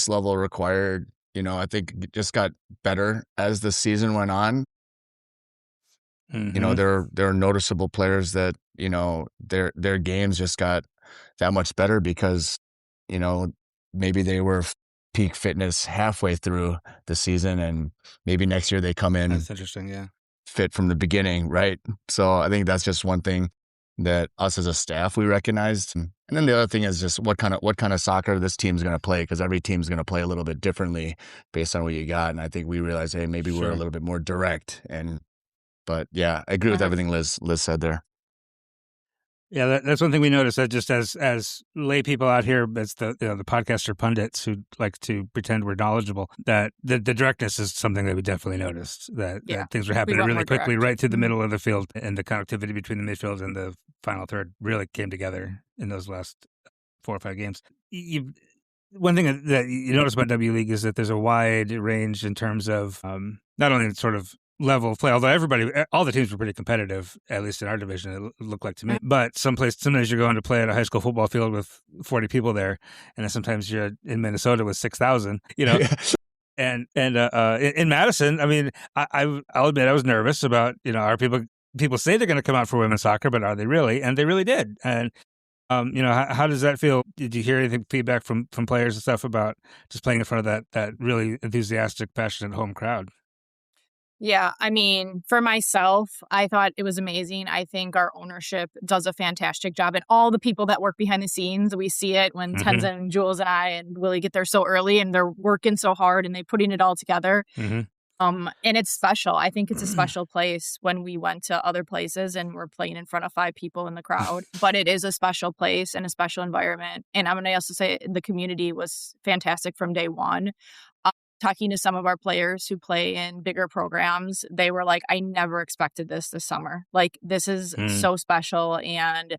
level required, you know, I think it just got better as the season went on. You know, there are noticeable players that, you know, their games just got that much better because, you know, maybe they were peak fitness halfway through the season, and maybe next year they come in. That's interesting, yeah. Fit from the beginning, right? So I think that's just one thing that us as a staff we recognized. And then the other thing is just what kind of soccer this team's going to play, because every team's going to play a little bit differently based on what you got. And I think we realized, hey, maybe we're a little bit more direct. But yeah, I agree with everything Liz said there. Yeah, that's one thing we noticed, that just as lay people out here, as the podcaster pundits who like to pretend we're knowledgeable, that the directness is something that we definitely noticed, that things were happening really quickly right through the middle of the field, and the connectivity between the midfield and the final third really came together in those last 4 or 5 games. One thing that you notice about W League is that there's a wide range in terms of not only sort of level of play, although all the teams were pretty competitive, at least in our division, it looked like to me. But sometimes you're going to play at a high school football field with 40 people there, and then sometimes you're in Minnesota with 6,000, you know. And in Madison, I mean, I'll admit I was nervous about, you know, are people say they're going to come out for women's soccer, but are they really? And they really did. And you know, how does that feel? Did you hear anything, feedback from players and stuff about just playing in front of that really enthusiastic, passionate home crowd? Yeah, I mean, for myself, I thought it was amazing. I think our ownership does a fantastic job, and all the people that work behind the scenes, we see it when Tenzin and Jules and I and Willie get there so early, and they're working so hard and they're putting it all together. And it's special. I think it's a special place when we went to other places and we're playing in front of 5 people in the crowd. But it is a special place and a special environment. And I'm going to also say the community was fantastic from day one. Talking to some of our players who play in bigger programs, they were like, I never expected this summer. Like, this is so special, and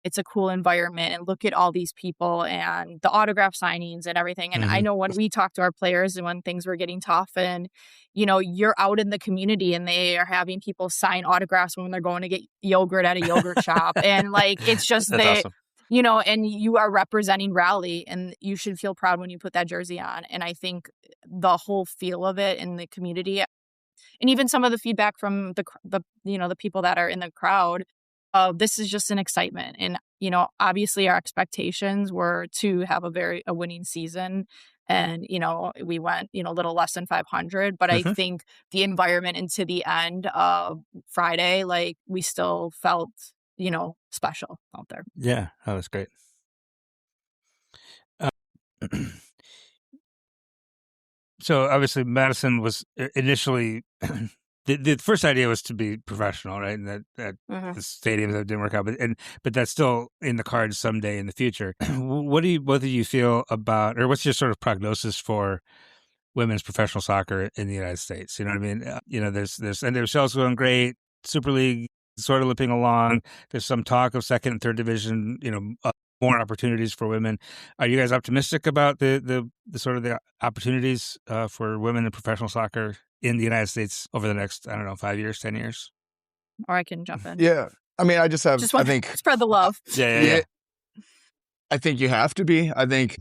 it's a cool environment, and look at all these people and the autograph signings and everything. And I know when we talk to our players and when things were getting tough, and, you know, you're out in the community and they are having people sign autographs when they're going to get yogurt at a yogurt shop. And like, it's just awesome. You know, and you are representing Rally, and you should feel proud when you put that jersey on. And I think the whole feel of it in the community, and even some of the feedback from the you know, the people that are in the crowd, this is just an excitement. And, you know, obviously our expectations were to have a winning season. And, you know, we went, you know, a little less than 500, but I think the environment into the end of Friday, like, we still felt, you know, special out there. Yeah, that was great. So obviously Madison was initially the first idea was to be professional, right? And that the stadiums that didn't work out, but that's still in the cards someday in the future. What do you both of you feel about, or what's your sort of prognosis for women's professional soccer in the United States? You know what I mean? There's NWSL's going great, Super League sort of limping along. There's some talk of second and third division, more opportunities for women. Are you guys optimistic about the sort of the opportunities for women in professional soccer in the United States over the next, 5 years, 10 years? Or I can jump in. Yeah. I mean, I think spread the love. Yeah. I think you have to be. I think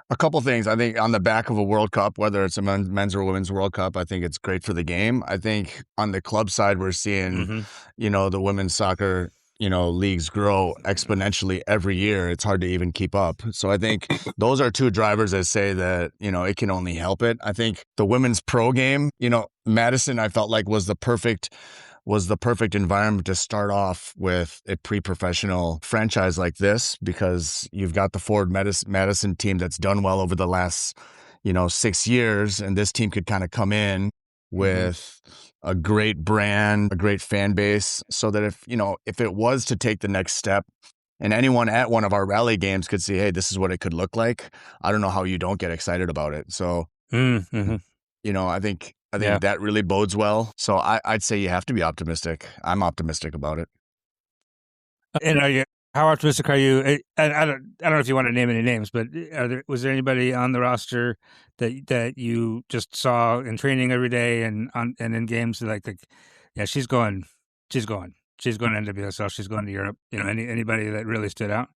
a couple things. I think on the back of a World Cup, whether it's a men's or women's World Cup, I think it's great for the game. I think on the club side, we're seeing, the women's soccer, leagues grow exponentially every year. It's hard to even keep up. So I think those are two drivers that say that, it can only help it. I think the women's pro game, Madison, I felt like was the perfect environment to start off with a pre-professional franchise like this, because you've got the Ford Madison team that's done well over the last, 6 years. And this team could kind of come in with a great brand, a great fan base, so that if it was to take the next step, and anyone at one of our rally games could see, hey, this is what it could look like, I don't know how you don't get excited about it. So, I think that really bodes well. So I'd say you have to be optimistic. I'm optimistic about it. And how optimistic are you? I don't know if you want to name any names, but was there anybody on the roster that you just saw in training every day and in games she's going to NWSL, she's going to Europe? Anybody that really stood out?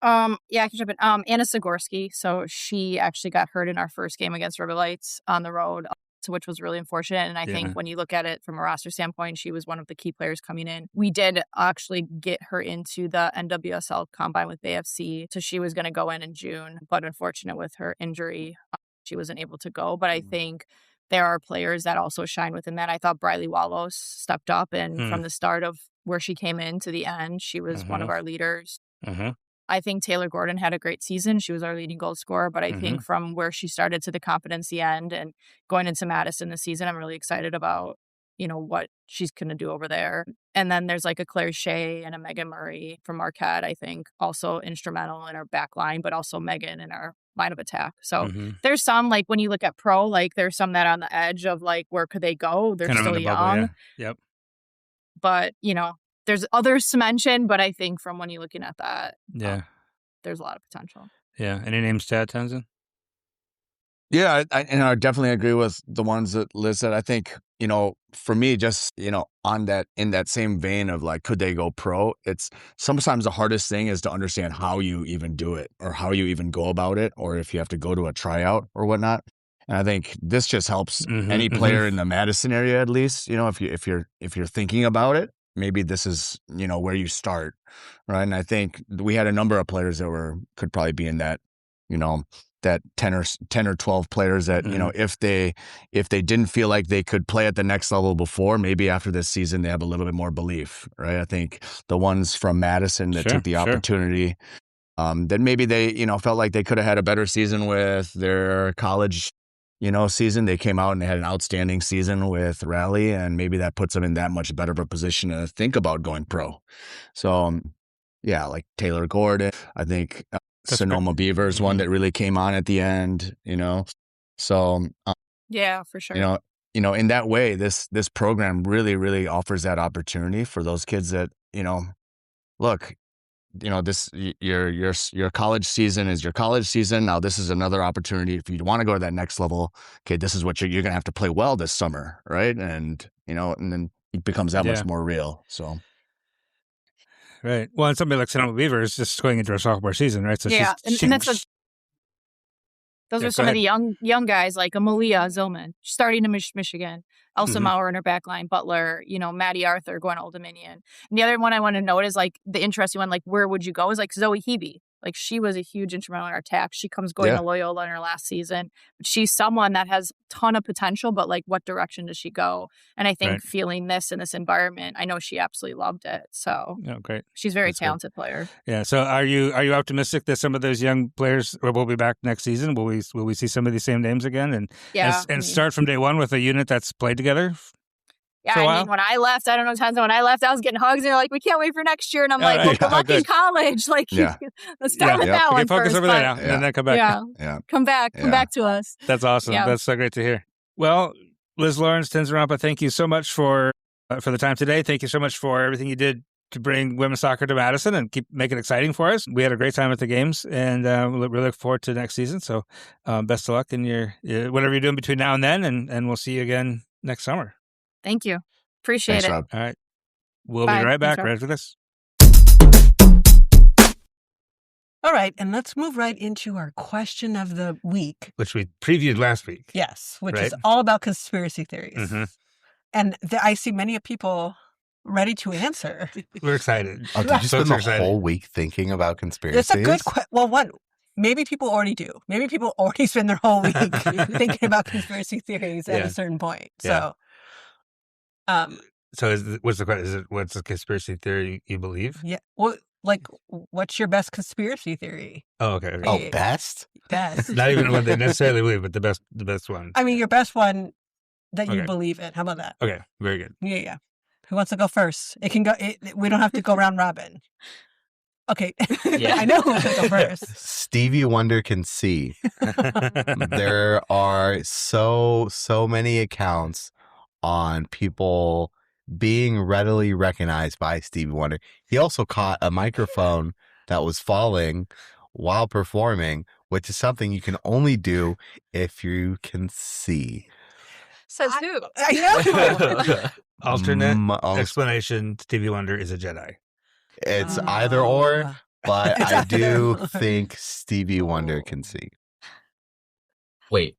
Yeah, I can jump in. Anna Sigorski. So she actually got hurt in our first game against River Lights on the road, which was really unfortunate. And I think when you look at it from a roster standpoint, she was one of the key players coming in. We did actually get her into the NWSL combine with AFC. So she was going to go in June, but unfortunate with her injury, she wasn't able to go. But I think there are players that also shine within that. I thought Briley Wallows stepped up, and from the start of where she came in to the end, she was one of our leaders. I think Taylor Gordon had a great season. She was our leading goal scorer, but I think from where she started to the competency end and going into Madison this season, I'm really excited about, what she's going to do over there. And then there's like a Claire Shea and a Megan Murray from Marquette, I think, also instrumental in our back line, but also Megan in our line of attack. So there's some, like when you look at pro, like there's some that are on the edge of like, where could they go? They're kind still young. Bubble, yeah. Yep. But, there's others to mention, but I think from when you're looking at that, there's a lot of potential. Yeah. Any names to add, Tenzin? Yeah, I definitely agree with the ones that Liz said. I think, for me, just, in that same vein of like, could they go pro? It's sometimes the hardest thing is to understand how you even do it, or how you even go about it, or if you have to go to a tryout or whatnot. And I think this just helps any player in the Madison area, at least, if you're thinking about it. Maybe this is, where you start, right? And I think we had a number of players that could probably be in that, that 10 or 12 players that, if they didn't feel like they could play at the next level before, maybe after this season, they have a little bit more belief, right? I think the ones from Madison that took the opportunity, then maybe they, felt like they could have had a better season with their college season. They came out and they had an outstanding season with Rally, and maybe that puts them in that much better of a position to think about going pro. So, like Taylor Gordon, I think Sonoma Beavers, one that really came on at the end, So, yeah, for sure. In that way, this program really, really offers that opportunity for those kids that, look, this your college season is your college season. Now this is another opportunity. If you want to go to that next level, okay, this is what you're going to have to play well this summer, right? And and then it becomes that much more real. So, right. Well, and somebody like Sonoma Beaver is just going into her sophomore season, right? So and that's those are some of the young guys like Amalia Zillman starting in Michigan, Elsa Maurer in her back line, Butler, Maddie Arthur going to Old Dominion. And the other one I want to note is like the interesting one, like where would you go, is like Zoe Hebe. Like, she was a huge instrumental in our attack. She comes going to Loyola in her last season. But she's someone that has a ton of potential, but like, what direction does she go? And I think feeling this in this environment, I know she absolutely loved it. So great. She's a very talented player. Yeah. So are you optimistic that some of those young players will be back next season? Will we see some of these same names again and start from day one with a unit that's played together? Yeah, I mean, when I left, I don't know, Tenzin, when I left, I was getting hugs, and they're like, we can't wait for next year. And I'm like, well, good luck in college. Like, let's start with that one focus first. over there now, and then come back. Come back to us. That's awesome. Yeah. That's so great to hear. Well, Liz Lawrence, Tenzin Rampa, thank you so much for the time today. Thank you so much for everything you did to bring women's soccer to Madison and keep making it exciting for us. We had a great time at the games, and we really look forward to next season. So best of luck in your whatever you're doing between now and then, and we'll see you again next summer. Thank you. Appreciate it. Rob. All right. We'll be right back right after this. All right. And let's move right into our question of the week. Which we previewed last week. Yes. Which is all about conspiracy theories. Mm-hmm. And I see many people ready to answer. We're excited. Oh, did you spend the whole week thinking about conspiracies? It's a good question. Well, maybe people already do. Maybe people already spend their whole week thinking about conspiracy theories at a certain point. So... So what's the question? What's the conspiracy theory you believe? Yeah. Well, like, what's your best conspiracy theory? Oh, okay. Oh, best? Best. Not even what they necessarily believe, but the best one. I mean, your best one that you believe in. How about that? Okay. Very good. Yeah. Who wants to go first? It can go. We don't have to go round robin. Okay. Yeah. I know who wants to go first. Stevie Wonder can see. There are so many accounts on people being readily recognized by Stevie Wonder. He also caught a microphone that was falling while performing, which is something you can only do if you can see. Says who? I know. Alternate explanation, Stevie Wonder is a Jedi. It's either or, but I do think Stevie Wonder can see. Wait.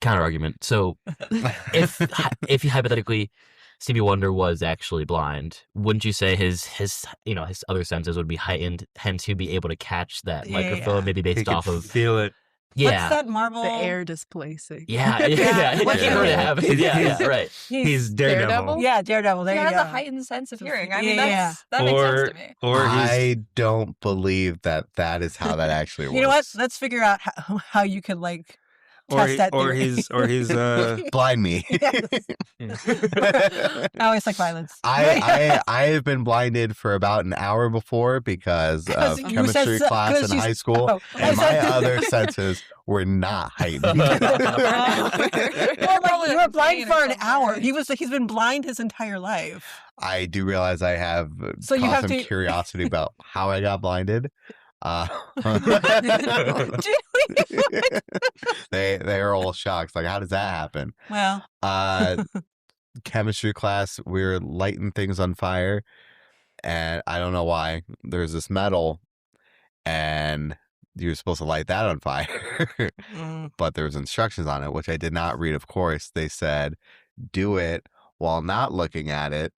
Counter argument. So, if hypothetically Stevie Wonder was actually blind, wouldn't you say his other senses would be heightened, hence he'd be able to catch that microphone, maybe based off of feel it? Yeah, what's that Marvel? The air displacing. Yeah. What you heard it happen? Yeah, right. He's Daredevil. Yeah, Daredevil. There you go. He has a heightened sense of hearing. I mean, that makes sense to me. Or I don't believe that is how that actually works. You know what? Let's figure out how you could test that theory. Blind me. I always like violence. I have been blinded for about an hour before because of chemistry class in high school, and my other senses were not heightened. You were blind for an hour. He's been blind his entire life. I do realize I have curiosity about how I got blinded. They are all shocked. Like, how does that happen? Well, chemistry class, we were lighting things on fire, and I don't know why. There's this metal, and you're supposed to light that on fire, but there was instructions on it, which I did not read. Of course, they said do it while not looking at it,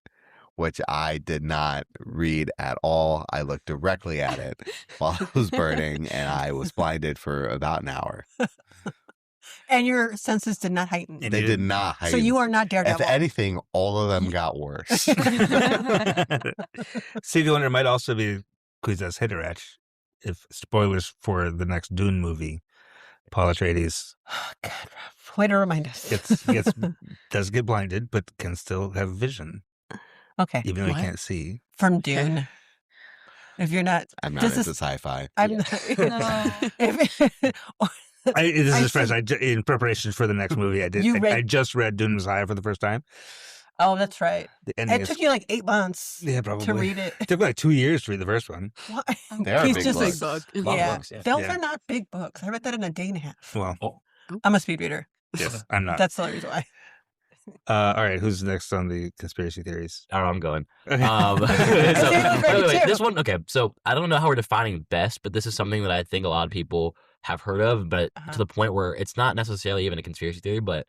which I did not read at all. I looked directly at it while it was burning, and I was blinded for about an hour. And your senses did not heighten. They did not heighten. So you are not Daredevil. If anything, all of them got worse. Stevie Wonder might also be Kuzas Hitterach, if spoilers for the next Dune movie. Paul Atreides. Oh, God, way to remind us. Does get blinded, but can still have vision. Okay. Even though he can't see. From Dune. If you're not... I'm not into sci-fi. I'm not... This is fresh. In preparation for the next movie, I just read Dune Messiah for the first time. Oh, that's right. It took you 8 months to read it. It took me 2 years to read the first one. What? They are big books. Books, yeah. Those are not big books. I read that in a day and a half. Well, I'm a speed reader. Yes, I'm not. That's the only reason why. All right, who's next on the conspiracy theories? Oh, I'm going. Okay. This one, okay, so I don't know how we're defining best, but this is something that I think a lot of people have heard of, but to the point where it's not necessarily even a conspiracy theory, but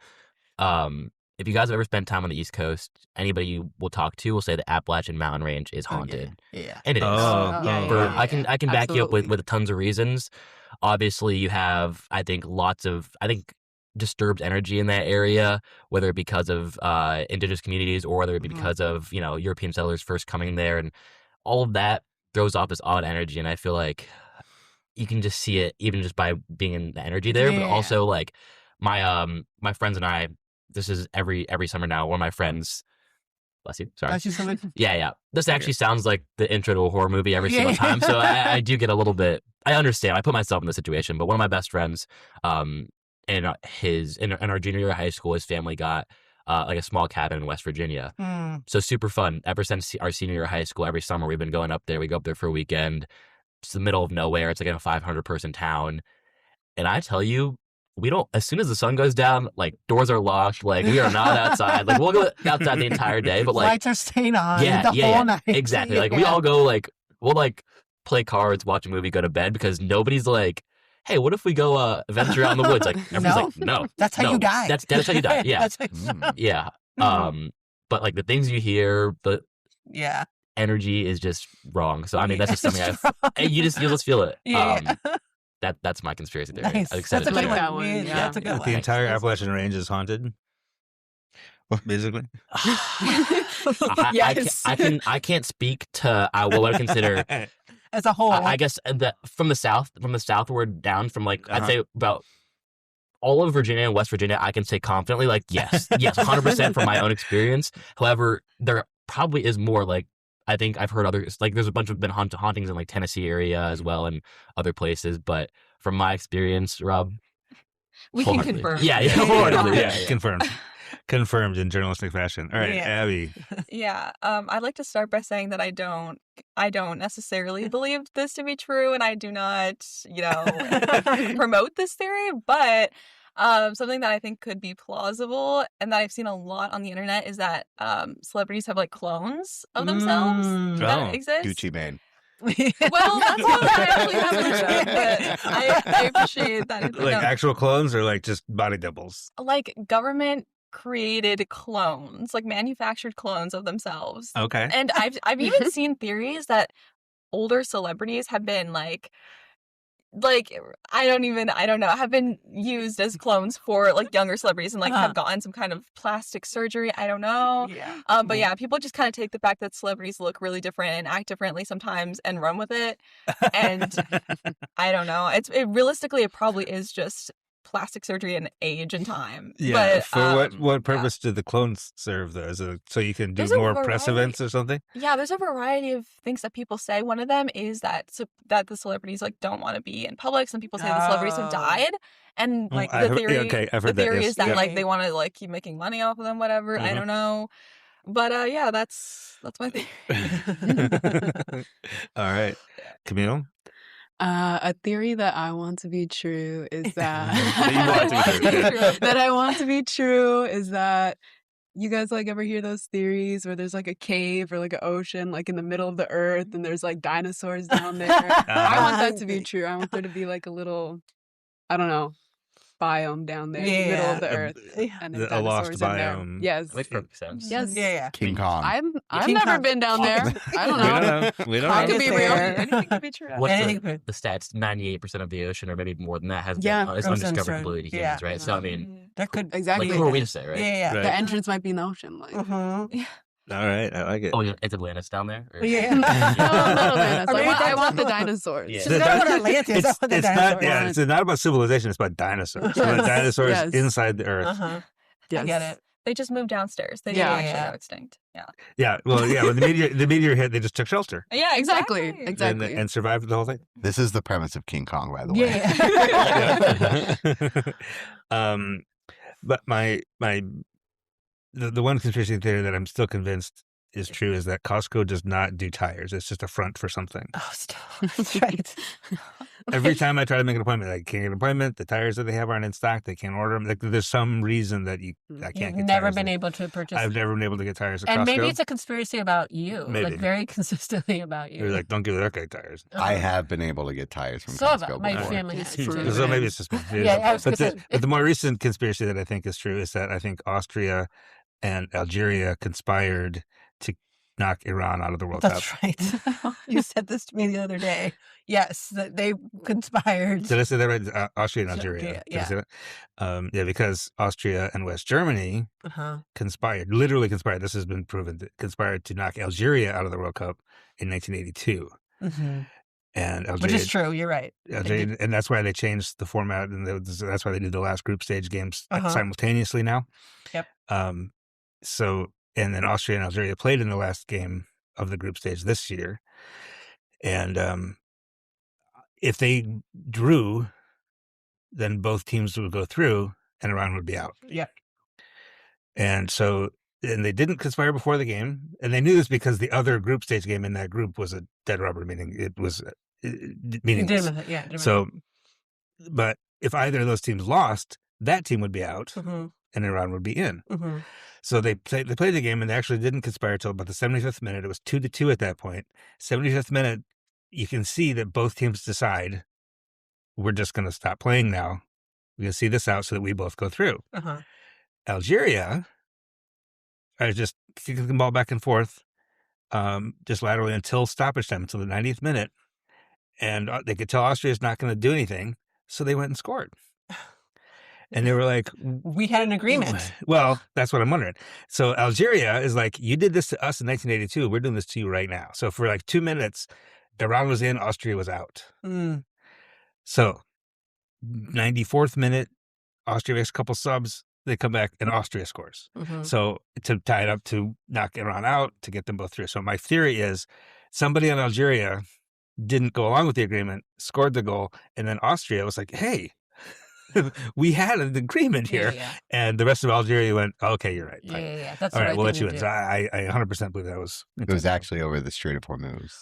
if you guys have ever spent time on the East Coast, anybody you will talk to will say the Appalachian Mountain Range is haunted. Yeah. And it is. I can back you up with tons of reasons. Obviously, you have, I think, disturbed energy in that area, whether it be because of indigenous communities or whether it be because of, European settlers first coming there, and all of that throws off this odd energy. And I feel like you can just see it even just by being in the energy there. But also, like, my friends and I, this is every summer now, one of my friends, bless you, sorry. Yeah. This actually sounds like the intro to a horror movie every single time. So I do get a little bit, I understand. I put myself in the situation, but one of my best friends, in our junior year of high school, his family got like a small cabin in West Virginia. So super fun. Ever since our senior year of high school, every summer we've been going up there. We go up there for a weekend. It's the middle of nowhere. It's like in a 500-person town. And I tell you, as soon as the sun goes down, like, doors are locked, like, we are not outside. Like, we'll go outside the entire day, but like lights are staying on the whole night. Exactly. Like, we all go, like, we'll like play cards, watch a movie, go to bed, because nobody's like, hey, what if we go venture out in the woods? Like, everyone's like, no. That's how you die. That's how you die. Yeah. But like the things you hear, the energy is just wrong. So I mean, that's just something you'll just feel it. That's my conspiracy theory. Nice. That's a good one. That's a good one. The entire Appalachian Range is haunted, basically. Yes. I can't speak to what I consider as a whole. I guess from the southward down, from like I'd say about all of Virginia and West Virginia, I can say confidently, like, yes, 100% from my own experience. However, there probably is more. Like, I think I've heard others, like, there's a bunch of been hauntings in like Tennessee area as well and other places. But from my experience, Rob, we can confirm. Confirmed in journalistic fashion. All right, Abby. Yeah, I'd like to start by saying that I don't necessarily believe this to be true, and I do not, promote this theory, but something that I think could be plausible and that I've seen a lot on the internet is that celebrities have like clones of themselves that exist. Gucci Mane. Well, that's what I actually have, but I appreciate that. Like actual clones or like just body doubles? Like government created clones, like manufactured clones of themselves. Okay. And I've even seen theories that older celebrities have been like I don't know, have been used as clones for like younger celebrities and like have gotten some kind of plastic surgery. I don't know. But yeah, people just kind of take the fact that celebrities look really different and act differently sometimes and run with it. And I don't know. It realistically, it probably is just plastic surgery and age and time. Yeah. But, for what purpose do the clones serve, though? Is it so you can do more press events or something? Yeah, there's a variety of things that people say. One of them is that the celebrities like don't want to be in public. Some people say the celebrities have died, and like the theory is that like they want to like keep making money off of them, whatever. I don't know. But that's my theory. All right, Camille. A theory that I want to be true is that that I want to be true is that you guys like ever hear those theories where there's like a cave or like an ocean like in the middle of the earth and there's like dinosaurs down there. I want that to be true. I want there to be like a little, I don't know, biome down there in the middle of the earth, and a lost biome. Yes, makes perfect sense. Yes, King Kong. I've never been down there. I don't know. We don't know. It could be real. Anything could be true. What's the stats? 98% of the ocean, or maybe more than that, has been undiscovered completely to humans, right? So I mean, that could exactly. Like, who are we to say, right? Yeah. Right. The entrance might be in the ocean. Like, all right, I like it. Oh, it's Atlantis down there? Or? Yeah. No, Atlantis. I want the dinosaurs. Yeah. So that's what Atlantis. It's not. Yeah, it's not about civilization. It's about dinosaurs. It's about dinosaurs inside the earth. Yes. I get it. They just moved downstairs. They didn't actually go extinct. Yeah. Yeah. Well, yeah. When the meteor hit, they just took shelter. Yeah. Exactly. And survived the whole thing. This is the premise of King Kong, by the way. Yeah. But the one conspiracy theory that I'm still convinced is true is that Costco does not do tires. It's just a front for something. Oh, still. That's right. Every time I try to make an appointment, I can't get an appointment. The tires that they have aren't in stock. They can't order them. Like, there's some reason that I can't get never tires. been able to purchase. I've never been able to get tires at Costco. And maybe it's a conspiracy about you. Maybe. Like, very consistently about you. They're like, don't give that guy tires. I have been able to get tires from So Costco my before. family has too. So maybe it's just me. Yeah, I was but, gonna say. but the more recent conspiracy that I think is true is that I think Austria and Algeria conspired to knock Iran out of the World Cup. That's right. You said this to me the other day. Yes, that they conspired. Did I say that right? Austria and Algeria. Yeah. Did I say that? Yeah, because Austria and West Germany literally conspired. This has been proven. Conspired to knock Algeria out of the World Cup in 1982. Mm-hmm. And Algeria, which is true. You're right. Algeria, and that's why they changed the format, and that's why they did the last group stage games simultaneously now. Yep. So, and then Austria and Algeria played in the last game of the group stage this year, and if they drew, then both teams would go through, and Iran would be out. Yep. And so, and they didn't conspire before the game, and they knew this because the other group stage game in that group was a dead rubber, meaning it was meaningless. So, but if either of those teams lost, that team would be out, and Iran would be in. So they played the game, and they actually didn't conspire till about the 75th minute. It was 2-2 at that point. 75th minute, you can see that both teams decide, we're just going to stop playing now. We're going to see this out so that we both go through. Algeria are just kicking the ball back and forth, just laterally until stoppage time, until the 90th minute. And they could tell Austria's not going to do anything, so they went and scored. And they were like, we had an agreement. Well, that's what I'm wondering. So Algeria is like, you did this to us in 1982. We're doing this to you right now. So for like 2 minutes, Iran was in, Austria was out. So 94th minute, Austria makes a couple subs. They come back and Austria scores. So to tie it up, to knock Iran out, to get them both through. So my theory is somebody in Algeria didn't go along with the agreement, scored the goal, and then Austria was like, hey, we had an agreement here. And the rest of Algeria went, okay, you're right. Yeah. That's all right, we'll let you in. Do. So I 100% believe that was. It was actually over the Strait of Hormuz.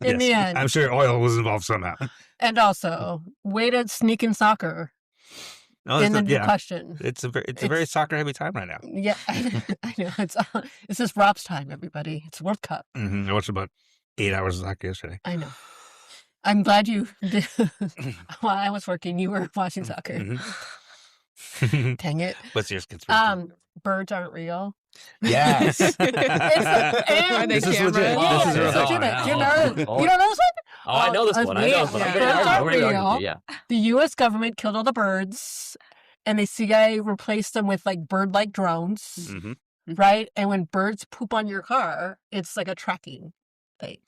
In the end. I'm sure oil was involved somehow. And also, way to sneak in soccer. In the question. It's a very soccer heavy time right now. Yeah, I know. It's just Rob's time, everybody. It's World Cup. I watched about 8 hours of soccer yesterday. I know. I'm glad you did. While I was working, you were watching soccer. Dang it. What's yours conspiracy? Birds aren't real. Yes. This is legit. This is legitimate. Do you don't know this one? Oh, I know this one. I know this one. Birds aren't real. Yeah. The U.S. government killed all the birds, and the CIA replaced them with like bird-like drones, right? And when birds poop on your car, it's like a tracking thing.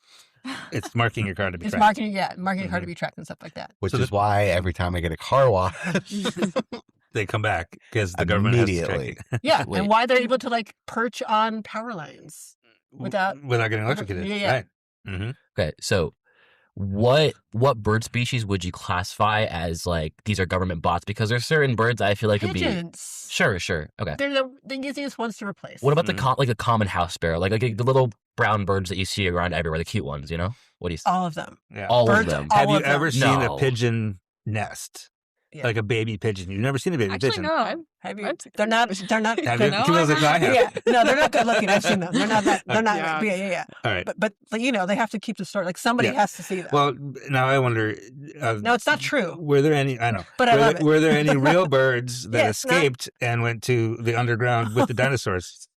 It's marking your car to be tracked. Marking your car to be tracked and stuff like that. Which is why every time I get a car wash, they come back because the government immediately. Yeah, and why they're able to like perch on power lines without getting electrocuted. Right. Okay, so what bird species would you classify as like these are government bots? Because there's certain birds I feel like would be sure. Okay, they're the easiest ones to replace. What about the common house sparrow, like the little brown birds that you see around everywhere, the cute ones? You know, what do you? All of them. Yeah. All of them. Have you ever seen a pigeon nest? Like a baby pigeon. You've never seen a baby pigeon. No. Have you? They're not. Have you? No, they're not good looking. I've seen them. They're not that. They're not. Yeah. All right. But you know, they have to keep the story. Like somebody has to see them. Well, now I wonder. No, it's not true. Were there any? I know. But I love it. Were there any real birds that escaped and went to the underground with the dinosaurs?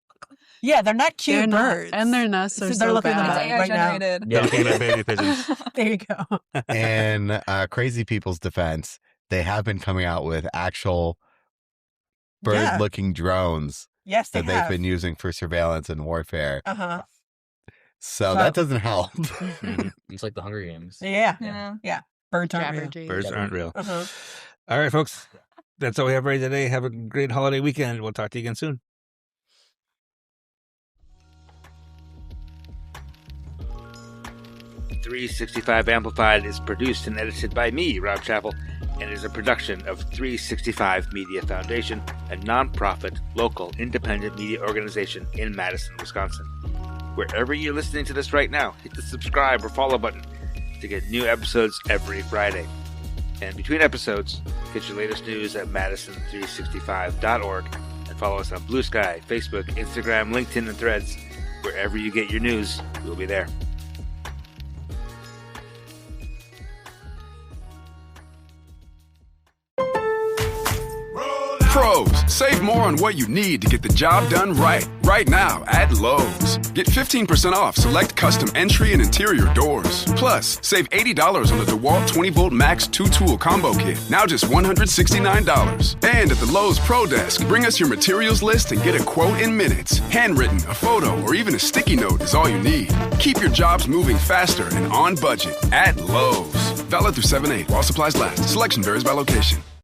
Yeah, they're not cute birds, and their nests are so bad right now. Yeah, looking at baby pigeons. There you go. And crazy people's defense, they have been coming out with actual bird-looking drones. Yes, that they've been using for surveillance and warfare. So that doesn't help. It's like the Hunger Games. Yeah. Birds aren't real. Birds aren't real. All right, folks. That's all we have for you today. Have a great holiday weekend. We'll talk to you again soon. .365 Amplified is produced and edited by me, Rob Chappell, and is a production of 365 Media Foundation, a non-profit, local, independent media organization in Madison, Wisconsin. Wherever you're listening to this right now, hit the subscribe or follow button. to get new episodes every Friday. And between episodes, get your latest news at madison365.org and follow us on Blue Sky, Facebook, Instagram, LinkedIn, and Threads. Wherever you get your news, we'll be there. Pros, save more on what you need to get the job done right now at Lowe's. Get 15% off select custom entry and interior doors. Plus, save $80 on the DeWalt 20-volt Max 2-tool combo kit, now just $169. And at the Lowe's Pro Desk, bring us your materials list and get a quote in minutes. Handwritten, a photo, or even a sticky note is all you need. Keep your jobs moving faster and on budget at Lowe's. Valid through 7/8 while supplies last. Selection varies by location.